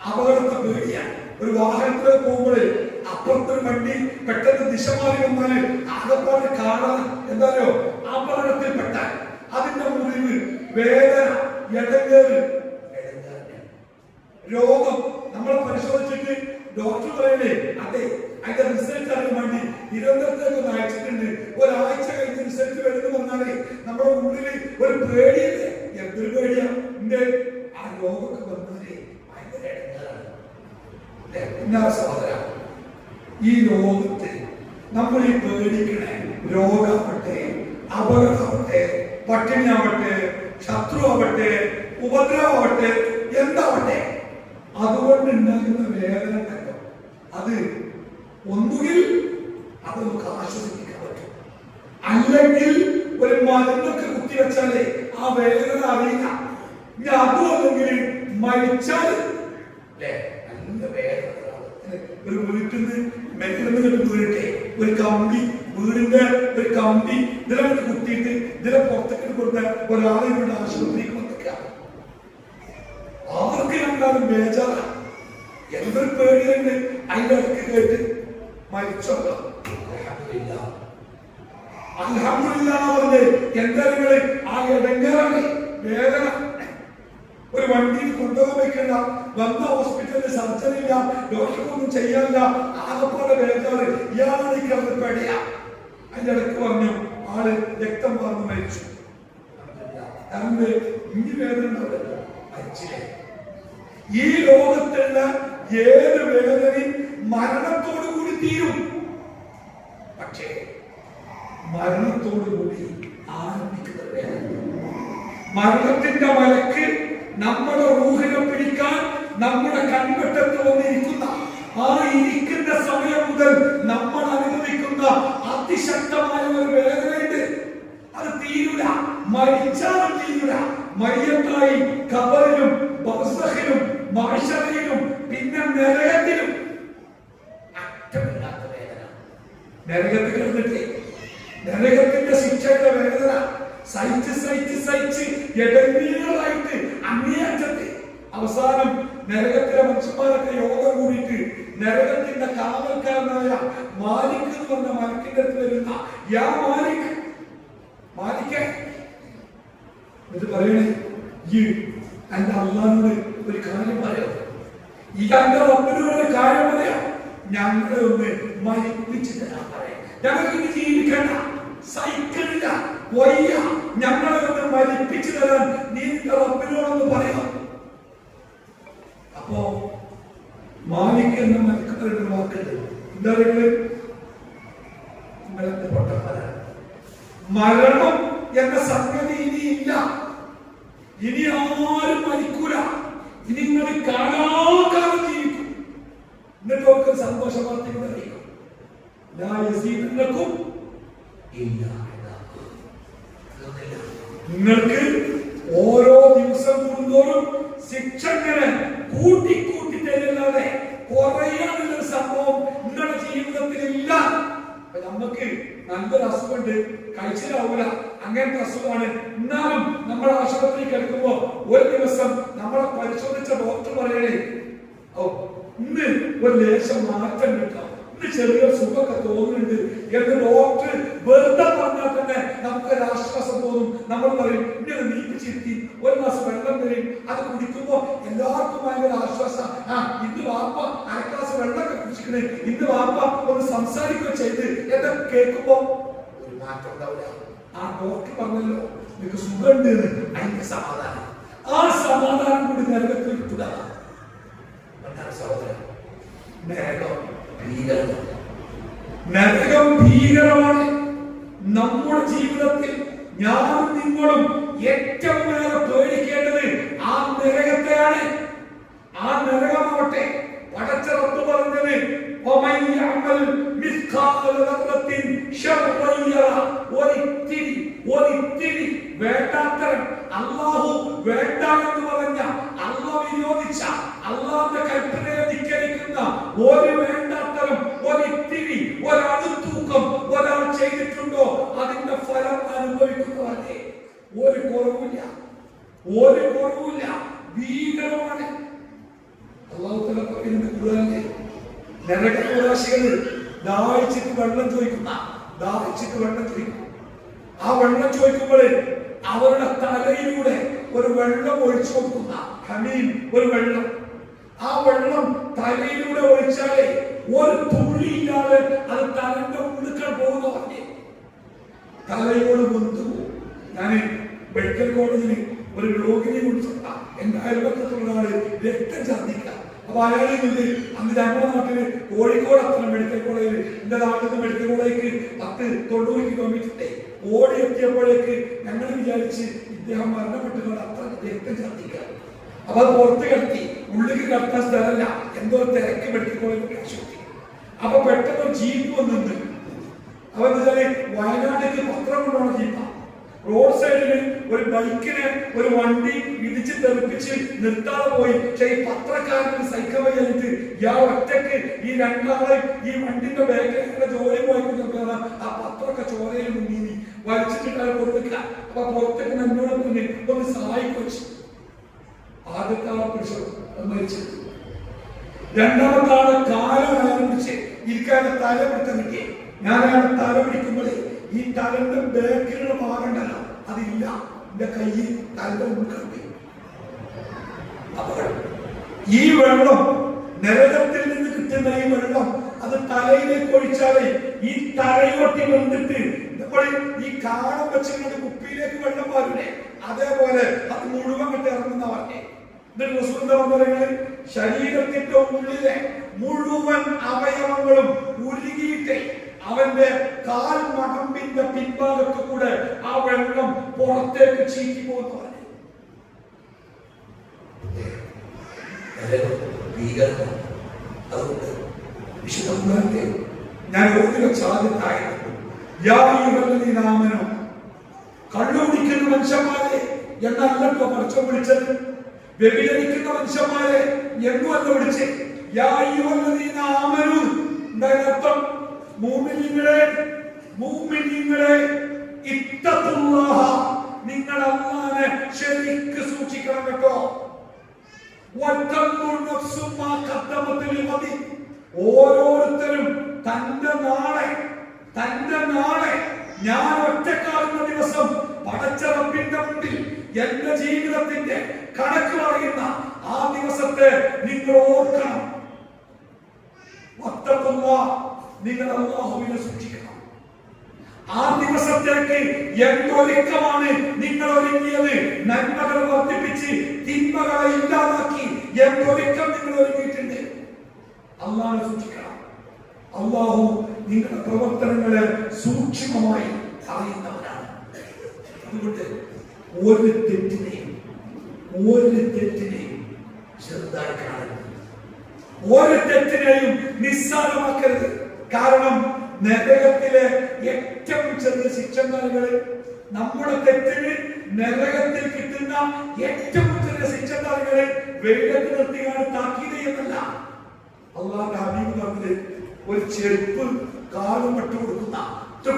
അപകടത്തെ പേടിയാണ്. ഒരു വാഹനത്തിൽ പോകുമ്പോൾ അപ്പുറത്തൊരു വണ്ടി പെട്ടെന്ന് ദിശ മാറി വന്നാല് ആകപ്പാട് കാണാൻ എന്തായോ അപകടത്തിൽപ്പെട്ടാൽ അതിന്റെ മുറിവ്, വേദന, ഇടങ്ങേറ്, രോഗം നമ്മൾ പരിശോധിച്ചിട്ട് ഡോക്ടർ പറയണേ അതെ അതിന്റെ റിസൾട്ട് അറിയാൻ വേണ്ടി നിരന്തരത്തേക്ക് ഒന്ന് അയച്ചിട്ടുണ്ട്. ഒരാഴ്ച കഴിഞ്ഞ് റിസൾട്ട് വരുന്നു പറഞ്ഞാലേ നമ്മുടെ ഉള്ളിൽ ഒരു പേടിയല്ലേ? എന്തൊരു പേടിയാ! എന്റെ ആ രോഗമൊക്കെ വന്നാലേ ഭയങ്കര ഇടങ്ങേറാണ്. സഹോദര, ഈ ലോകത്തിൽ നമ്മൾ ഈ പേടിക്കണേ രോഗാവട്ടെ, അപകടമാവട്ടെ, പട്ടിണിയാവട്ടെ, ശത്രുവാവട്ടെ, ഉപദ്രവമാവട്ടെ, എന്താവട്ടെ, അതുകൊണ്ട് ഉണ്ടാകുന്ന വേദന ഉണ്ടല്ലോ, അത് ഒന്നുകിൽ അത് നമുക്ക് ആശ്വസിപ്പിക്കാൻ പറ്റും, അല്ലെങ്കിൽ ഒരു മരുന്നൊക്കെ കുത്തിവെച്ചാലേ ആ വേദന അറിയില്ല. ഇനി അതും അല്ലെങ്കിൽ മരിച്ചാൽ നല്ല വേദന. ഒരു വീട്ടിൽ നിന്ന് മെറ്ററിന് വീട്ടെ ഒരു കമ്പി, വീടിന്റെ ഒരു കമ്പി ഇതിലെ കുത്തിയിട്ട് ഇതിലെ പുറത്തേക്ക് കൊടുത്ത ഒരാളെ ഇവിടെ ആശുപത്രിക്ക് വന്നിക്കാം. ആർക്ക് കണ്ടാലും ബേജാറ, എന്തൊരു പേടിയുണ്ട്. അതിന്റെ ഇടയ്ക്ക് കേട്ട് മരിച്ചോ അൽഹംദുലില്ലാഹ് പറഞ്ഞ് എന്തായാലും ആ ഇടങ്ങേറാണ് വേദന. ഒരു വണ്ടിയിൽ കൊണ്ടുപോകാൻ വെക്കണ്ട, വന്ന ഹോസ്പിറ്റലിൽ സർജറി ഇല്ല, ഡോക്ടർക്കൊന്നും ചെയ്യാനില്ല, ആകപ്പാടെ വേദന. ഇയാളാണ് ഈ കിടന്ന് പേടിയ. അതിന്റെ ഇടയ്ക്ക് പറഞ്ഞു ആള് രക്തം വാർന്ന് മരിച്ചു. ഇനി വേദന ഉണ്ടാവില്ല, മരിച്ചില്ലേ? ഈ ലോകത്തുള്ള ഏത് വേദനയും മരണത്തോടു കൂടി തീരും. പക്ഷേ മരണത്തോടു കൂടി ആരംഭിക്കുന്ന വേദന, മരണത്തിന്റെ മലക്ക് നമ്മുടെ റൂഹിനെ പിടിക്കാൻ നമ്മുടെ കൺവെട്ടത്ത് വന്നിരിക്കുന്ന ആ ഇരിക്കുന്ന സമയം മുതൽ നമ്മൾ അനുഭവിക്കുന്ന അതിശക്തമായ ഒരു വേദനയുണ്ട്. അത് തീരൂല, മരിച്ചാലും തീരൂല. മയ്യത്തായി ഖബറിലും ബർസഖിലും മഹ്ശറിലും പിന്നെ നരകത്തിലും അറ്റമില്ലാത്ത വേദന. നരകത്തിൽ കിടന്നിട്ട് നരകത്തിന്റെ ശിക്ഷയുടെ വേദന സഹിച്ച് സഹിച്ച് സഹിച്ച് ഇടനീളായിട്ട് അങ്ങേയറ്റത്ത് അവസാനം നരകത്തിലെ മനുഷ്യന്മാരൊക്കെ യോഗം കൂടിയിട്ട് നരകത്തിന്റെ കാവൽക്കാരനായ മാലിക് എന്ന് പറഞ്ഞ മലക്കിന്റെ അടുത്ത് വരുന്ന യാ മാലിക്, മാലിക് ഇത് പറയണേ, ഈ എന്റെ അള്ളാഹിനോട് ഒരു കാര്യം പറയാം, ഈ എന്റെ റബ്ബിനോട് ഒരു കാര്യം പറയാം, ഞങ്ങളെ ഒന്ന് മരിപ്പിച്ച് തരാൻ പറയാം. ഞങ്ങൾക്ക് ഇത് ജീവിക്കണ്ട, സഹിക്കണില്ല, വയ്യ, ഞങ്ങളെ ഒന്ന് മരിപ്പിച്ചു തരാൻ നീ നിന്റെ റബ്ബിനോടൊന്ന് പറയാം. അപ്പോ മാലിക് എന്ന മലക്കുകളുടെ വാക്കുണ്ട്. എന്താ നിങ്ങളെന്ത് പൊട്ടന്മാരാണ്? മരണം എന്ന സംഗതി ഇനിയില്ല, ഇനി ആരും മരിക്കൂല, ഇനി നിങ്ങൾ കാലാകാലം ജീവിക്കും. എന്നിട്ട് അവർക്ക് സന്തോഷ വാർത്തകൾ അറിയിക്കും. നിങ്ങൾക്ക് ഓരോ ദിവസം കൂടുന്തോറും ശിക്ഷ ഇങ്ങനെ കൂട്ടി തരില്ലാതെ കുറയാനുള്ളൊരു സംഭവം നിങ്ങളുടെ ജീവിതത്തിൽ ഇല്ല. നമുക്ക് നല്ലൊരു അസുഖമുണ്ട്, കഴിച്ചിലാവൂല, അങ്ങനത്തെ അസുഖമാണ്. എന്നാലും നമ്മൾ ആശുപത്രി കിടക്കുമ്പോ ഒരു ദിവസം നമ്മളെ പരിശോധിച്ച ഡോക്ടർ പറയണേ, ഓ ഇന്ന് ഒരു ലേശം മാറ്റം കിട്ടാം, ഇന്ന് ചെറിയ സുഖമൊക്കെ തോന്നുന്നുണ്ട് എന്ന് ഡോക്ടർ വെറുതെ പറഞ്ഞാൽ തന്നെ നമുക്കൊരു ആശ്വാസം തോന്നും. നമ്മൾ പറയും ഇങ്ങനെ നീപ്പിച്ചിരുത്തി ഒരു ഗ്ലാസ് വെള്ളം തരും, അത് കുടിക്കുമ്പോ എല്ലാവർക്കും ഭയങ്കര ആശ്വാസം. ഇന്ന് വാപ്പ അര ഗ്ലാസ് വെള്ളമൊക്കെ കുടിച്ചിക്കണേ, ഇന്ന് വാപ്പ ഒന്ന് സംസാരിക്കുകയോ ചെയ്ത് എന്നൊക്കെ കേൾക്കുമ്പോ ഒരു മാറ്റം ഉണ്ടാവില്ല. ആ ഡോക്ടർ പറഞ്ഞല്ലോ നിങ്ങൾക്ക് സുഖമുണ്ട്, അതിന്റെ സമാധാനം, ആ സമാധാനം കൂടി നരകത്തിൽ കിട്ടുക. സഹോദരൻ, നരകം നരകം ഭീകരമാണ്. നമ്മുടെ ജീവിതത്തിൽ ഞാനും നിങ്ങളും ഏറ്റവും ഏറെ പേടിക്കേണ്ടത് ആ നരകത്തെയാണ്. ആ നരകമാവട്ടെ പടച്ച റബ്ബ് പറഞ്ഞത് ഒരിത്തിരി വേണ്ടാത്തരം അല്ലാഹു വേണ്ട എന്ന് പറഞ്ഞ അല്ലാഹു വിരോധിച്ച അല്ലാഹുവിന്റെ കൽപ്പനയെ ധിക്കരിക്കുന്ന ഒരു വേണ്ടാത്തരം ഒരിത്തിരി ഒരടുത്തൂക്കം ഒരാൾ ചെയ്തിട്ടുണ്ടോ അതിന്റെ ഫലം അനുഭവിക്കുന്നവരെ ഒരു കുറവില്ല, ഒരു കുറവില്ല. ഭീകരമാണ്. അല്ലാഹു തആല പറയുന്നത് ഖുർആനിൽ നരകവാസികൾ ദാഹിച്ചിട്ട് വെള്ളം ചോദിക്കും. ആ വെള്ളം ചോദിക്കുമ്പോൾ അവരുടെ തലയിലൂടെ ഒരു വെള്ളം ഒഴിച്ചു കൊടുക്കുന്ന ഹമീം, ഒരു വെള്ളം. ആ വെള്ളം തലയിലൂടെ ഒഴിച്ചാലേ ഒരു തുള്ളി ഇല്ലാതെ അത് തലന്റെ ഉള്ളിൽ പോകുന്ന പറഞ്ഞേ തലയോട് ബന്ധു. ഞാൻ മെഡിക്കൽ കോളേജിൽ ഒരു രോഗിനെ കുറിച്ചിട്ട എന്റെ അയൽപക്കത്തുള്ള ആള് രക്തം ഛർദ്ദിക്കുക. അപ്പൊ അയാളിൽ നിന്ന് അന്ന് ഞങ്ങളുടെ നാട്ടില് കോഴിക്കോട് അത്ര മെഡിക്കൽ കോളേജിൽ എന്റെ നാട്ടിൽ നിന്ന് മെഡിക്കൽ കോളേജിലേക്ക് 10-90 കിലോമീറ്റർ ഓടി എത്തിയപ്പോഴേക്ക് ഞങ്ങൾ വിചാരിച്ച് ഇദ്ദേഹം മരണപ്പെട്ടുകൊണ്ട് അത്ര രക്തം ഛർദ്ദിക്കുക. അപ്പൊ അത് പുറത്ത് കിടത്തി, ഉള്ളിൽ കിടത്താൻ സ്ഥലമല്ല, എന്തോ തിരക്ക് മെഡിക്കൽ കോളേജിൽ ആശുപത്രി. അപ്പൊ പെട്ടെന്ന് ജീപ്പ് വന്നിട്ടുണ്ട്. അപ്പൊ എന്താ വെച്ചാല് വയനാട്ടിലേക്ക് പത്രം കൊണ്ടുപോകണ ജീപ്പാ. റോഡ് സൈഡിൽ ഒരു ബൈക്കിനെ ഒരു വണ്ടി ഇടിച്ച് തെറിപ്പിച്ച് നിർത്താതെ പോയി. പക്ഷെ ഈ പത്രക്കാരന് സൈക്കിൾ വയ്യായിട്ട് ഇയാൾ ഒറ്റക്ക് ഈ രണ്ടാളെ ഈ വണ്ടിന്റെ ബാക്കിലെ ജോലി പോയിക്കൊണ്ടിരിക്കുന്ന ആ പത്രമൊക്കെ ചോരയിൽ മുങ്ങി വലിച്ചിട്ടിട്ട് കൊടുക്കുക. അപ്പൊ പുറത്തേക്ക് എന്നോട് പറഞ്ഞ് ഒന്ന് സഹായിച്ചു. ആദ്യത്തെ ആളെ പിടിച്ചു മരിച്ചത്. രണ്ടാമത്തെ ആളെ കാലം ആരംഭിച്ച് ഇരിക്കാതെ തല പിടുത്തം കിട്ടിയേ. ഞാൻ അയാളെ തല പിടിക്കുമ്പോഴേ ഈ തലന്റെ ബാക്കിലുള്ള ഭാഗമുണ്ടല്ലോ അതില്ല, എന്റെ കയ്യിൽ തലന്റെ ഉൾക്കണ്ടി. അപകടം. ഈ വെള്ളം നരകത്തിൽ നിന്ന് കിട്ടുന്ന ഈ വെള്ളം അത് തലയിലേക്ക് ഒഴിച്ചാലേ ഈ തലയോട്ടി വന്നിട്ട് നമ്മൾ ഈ കാണം വെച്ചിട്ട് കുപ്പിയിലേക്ക് വെള്ളം പാരില്ലേ, അതേപോലെ അത് മുഴുവൻ കിട്ടി ഇറങ്ങുന്ന പറഞ്ഞേ. ശരീരത്തിന്റെ ഉള്ളിലെ മുഴുവൻ അവയവങ്ങളും ഉരുകിയിട്ട് അവന്റെ കാൽ മടമ്പിന്റെ പിൻഭാഗത്ത് കൂടെ ആ വെള്ളം പുറത്തേക്ക് ചീറ്റി പോകുന്നു. അതുകൊണ്ട് വിശുദ്ധ ഞാൻ ഓരോ സാധ്യതായിരുന്നു കള്ളുകുടിക്കുന്ന മനുഷ്യന്മാരെ എന്നല്ലോ പഠിച്ചോ വിളിച്ചത്, വ്യഭിചരിക്കുന്ന മനുഷ്യന്മാരെ എന്നുമല്ല വിളിച്ച് അർത്ഥം മുഅ്മിനീങ്ങളെ ഇത്തഖുല്ലാഹ, നിങ്ങൾ അല്ലാഹുവിനെ ശരിക്ക് സൂക്ഷിക്കണം കേട്ടോ. ഓരോരുത്തരും തന്റെ നാളെ ഞാൻ ഒറ്റക്കാവുന്ന ദിവസം പടച്ച റബ്ബിന്റെ മുമ്പിൽ എന്റെ ജീവിതത്തിന്റെ കണക്ക് പറയുന്ന ആ ദിവസത്തെ നിങ്ങൾ ഓർക്കണം. നിങ്ങൾ അല്ലാഹുവിനെ സൂക്ഷിക്കണം. ആ ദിവസത്തേക്ക് എന്തൊരുക്കമാണ് നിങ്ങൾ ഒരുങ്ങിയത്. നന്മകൾ വർദ്ധിപ്പിച്ച് തിന്മകളെ ഇല്ലാതാക്കി എന്തൊരുക്കം നിങ്ങൾ ഒരുങ്ങിയിട്ടുണ്ട്. അല്ലാഹുവിനെ സൂക്ഷിക്കണം. അല്ലാഹു നിങ്ങളുടെ പ്രവർത്തനങ്ങളെ സൂക്ഷ്മമായി അറിയുന്നവനാണ്. അതുകൊണ്ട് ഒരു തെറ്റിനെയും ചെറുതായി കാണരുത്, ഒരു തെറ്റിനെയും നിസ്സാരമാക്കരുത്. കാരണം നരകത്തിലെ ഏറ്റവും ചെറിയ ശിക്ഷണങ്ങള് നമ്മുടെ തെറ്റിന് നരകത്തിൽ കിട്ടുന്ന ഏറ്റവും ചെറിയ ശിക്ഷണങ്ങള് വെയിലത്ത് നിർത്തിയാണ് താക്കീത് എന്നല്ല. അല്ലാഹുവിന്റെ ഹബീബ് പറഞ്ഞത് ഒരു ചെരുപ്പ് കാലും ഇട്ട്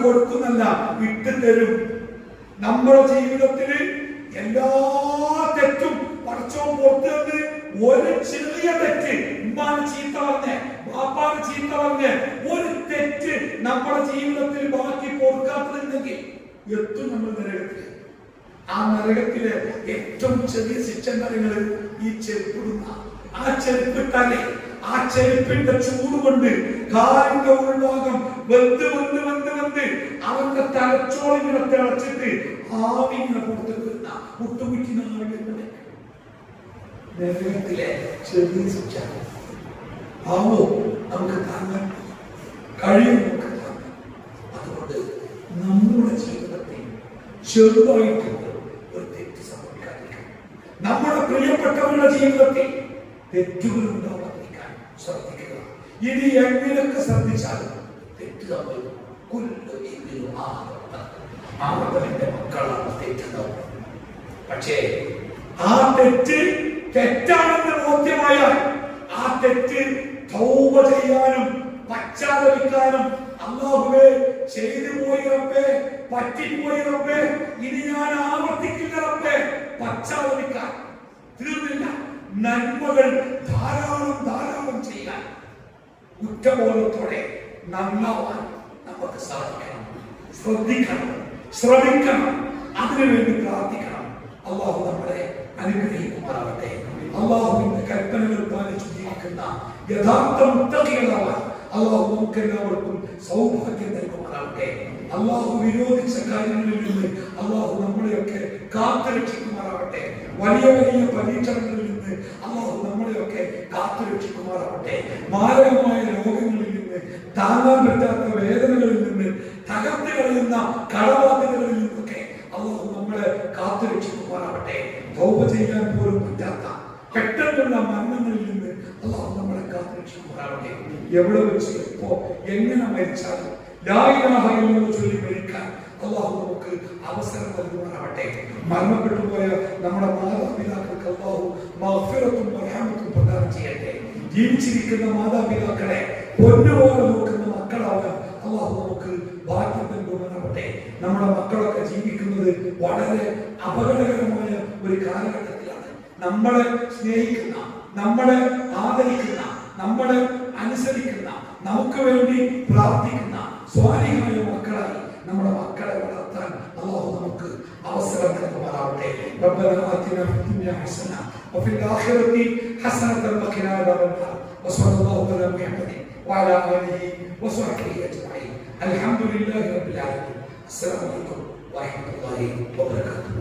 കൊടുക്കുന്നല്ല, ഇട്ട് തരും. നമ്മുടെ ജീവിതത്തിൽ എല്ലാ തെറ്റും പടച്ചോൻ പുറത്തു നിന്ന് ഒരു ചെറിയ തെറ്റ്, ഉമ്മാനെ ചീത്ത പറഞ്ഞ് ബാപ്പാനെ ചീത്ത പറഞ്ഞ് ഒരു തെറ്റ് നമ്മുടെ ജീവിതത്തിൽ ബാക്കി കൊടുക്കാത്തതുണ്ടെങ്കിൽ എത്തും നമ്മൾ നരകത്തിൽ. ആ നരകത്തിലെ ഏറ്റവും ചെറിയ ശിക്ഷണങ്ങൾ ഈ ചെരുപ്പിടുന്ന ആ ചെരുപ്പിട്ടാലേ ആ ചെരുപ്പിന്റെ ചൂട് കൊണ്ട് കാലിന്റെ ഉൾഭാഗം വെന്ത് അവന്റെ തലച്ചോറിങ്ങനെ തിളച്ചിട്ട് ആവി ഇങ്ങനെ പുറത്തേക്ക് വരുന്ന മുട്ടുകുറ്റിന ആവികളുടെ നരകത്തിലെ ചെറിയ ശിക്ഷ ആവോ നമുക്ക് താങ്ങാൻ കഴിയും നമുക്ക്. അതുകൊണ്ട് നമ്മുടെ ജീവിതത്തിൽ ചെറുതായിട്ടുള്ള ഒരു തെറ്റ് സംഭവിക്കാതിരിക്കണം. നമ്മുടെ പ്രിയപ്പെട്ടവരുടെ ജീവിതത്തിൽ തെറ്റുകൾ ഉണ്ടാവാതിരിക്കാൻ ശ്രദ്ധിക്കുക. ഇനി എങ്ങനെയൊക്കെ ശ്രദ്ധിച്ചാലും തെറ്റ് സംഭവിക്കും. ആദമിന്റെ മക്കളാണ് തെറ്റുണ്ടാവും. പക്ഷേ ആ തെറ്റ് തെറ്റാണെന്ന് ബോധ്യമായാൽ ആ തെറ്റ് തൗബ ചെയ്യാനും പശ്ചാത്തപിക്കാനും, അല്ലാഹുവേ ചെയ്തു പോയി റബ്ബേ, പറ്റിപ്പോയി റബ്ബേ, ഇനി ഞാൻ ആവർത്തിക്കില്ല റബ്ബേ, പശ്ചാത്തപിക്കാൻ തീർന്നില്ല. നന്മകൾ ധാരാളം ധാരാളം ചെയ്യാൻ കുറ്റബോധത്തോടെ നന്നാവാൻ നമുക്ക് സാധിക്കണം. ശ്രദ്ധിക്കണം, ശ്രമിക്കണം, അതിനുവേണ്ടി പ്രാർത്ഥിക്കണം. അല്ലാഹു നമ്മളെ അനുഗ്രഹിക്കുമാറാവട്ടെ. അല്ലാഹുവിന്റെ കൽപ്പനകൾ പാലിച്ചു ജീവിക്കുന്ന യഥാർത്ഥ മുത്തഖികളാവാൻ അല്ലാഹു നമുക്ക് എല്ലാവർക്കും സൗഭാഗ്യം നൽകുമാറാവട്ടെ. അല്ലാഹു വിരോധിച്ച കാര്യങ്ങളിൽ നിന്ന് അല്ലാഹു നമ്മളെയൊക്കെ കാത്തുരക്ഷിക്കുമാറാവട്ടെ. വലിയ വലിയ പരീക്ഷണങ്ങളിൽ നിന്ന് അല്ലാഹു നമ്മളെയൊക്കെ കാത്തുരക്ഷിക്കുമാറാവട്ടെ. മാരകമായ രോഗങ്ങളിൽ നിന്ന്, താങ്ങാൻ പറ്റാത്ത വേദനകളിൽ നിന്ന്, തകർത്ത് കളയുന്ന കടബാധ്യതകളിൽ നിന്നൊക്കെ അല്ലാഹു നമ്മളെ കാത്തുരക്ഷിക്കുമാറാവട്ടെ. തൗബ ചെയ്യാൻ പോലും പറ്റാത്ത പെട്ടെന്നുള്ള മരണങ്ങളിൽ നിന്ന് അല്ലാഹു നമ്മളെ കാത്തുരക്ഷിക്കുമാറാവട്ടെ. എവിടെ വെച്ച് എപ്പോ എങ്ങനെ മരിച്ചാലും ലാ ഇലാഹ ഇല്ലല്ലാഹ് ചൊല്ലി മരിക്കാൻ അല്ലാഹു നമുക്ക് അവസരം നൽകുമാറാവട്ടെ. മരണപ്പെട്ടു പോയ നമ്മുടെ മാതാപിതാക്കൾക്ക് അല്ലാഹു മഗ്ഫിറത്തും റഹ്മത്തും പ്രദാനം ചെയ്യട്ടെ. ജീവിച്ചിരിക്കുന്ന മാതാപിതാക്കളെ പൊന്നുപോലെ നോക്കുന്ന മക്കളാവാൻ അല്ലാഹു നമുക്ക് ഭാഗ്യം നൽകുമാറാവട്ടെ. നമ്മുടെ മക്കളൊക്കെ ജീവിക്കുന്നത് വളരെ അപകടകരമായ ഒരു കാലഘട്ടത്തിലാണ്. നമ്മളെ സ്നേഹിക്കുന്ന, നമ്മളെ ആദരിക്കുന്ന, നമ്മളെ അനുസരിക്കുന്ന, നമുക്ക് വേണ്ടി പ്രാർത്ഥിക്കുന്ന സ്വാലിഹായ മക്കളായി നമ്മുടെ മക്കളെ വളർത്താൻ അല്ലാഹു നമുക്ക് അവസരം നൽകുമാറാവട്ടെ. റബ്ബനാ ആതിനാ ഫിദ്ദുനിയ ഹസന വഫിൽ ആഖിറതി ഹസനതൻ വഖിനാ അദാബന്നാർ. വസല്ലല്ലാഹു അലാ മുഹമ്മദിൻ വഅലാ ആലിഹി വസഹ്ബിഹി അജ്മഈൻ. അൽഹംദുലില്ലാഹി റബ്ബിൽ ആലമീൻ. അസ്സലാമു അലൈക്കും വറഹ്മത്തുള്ളാഹി വബറകാതുഹു.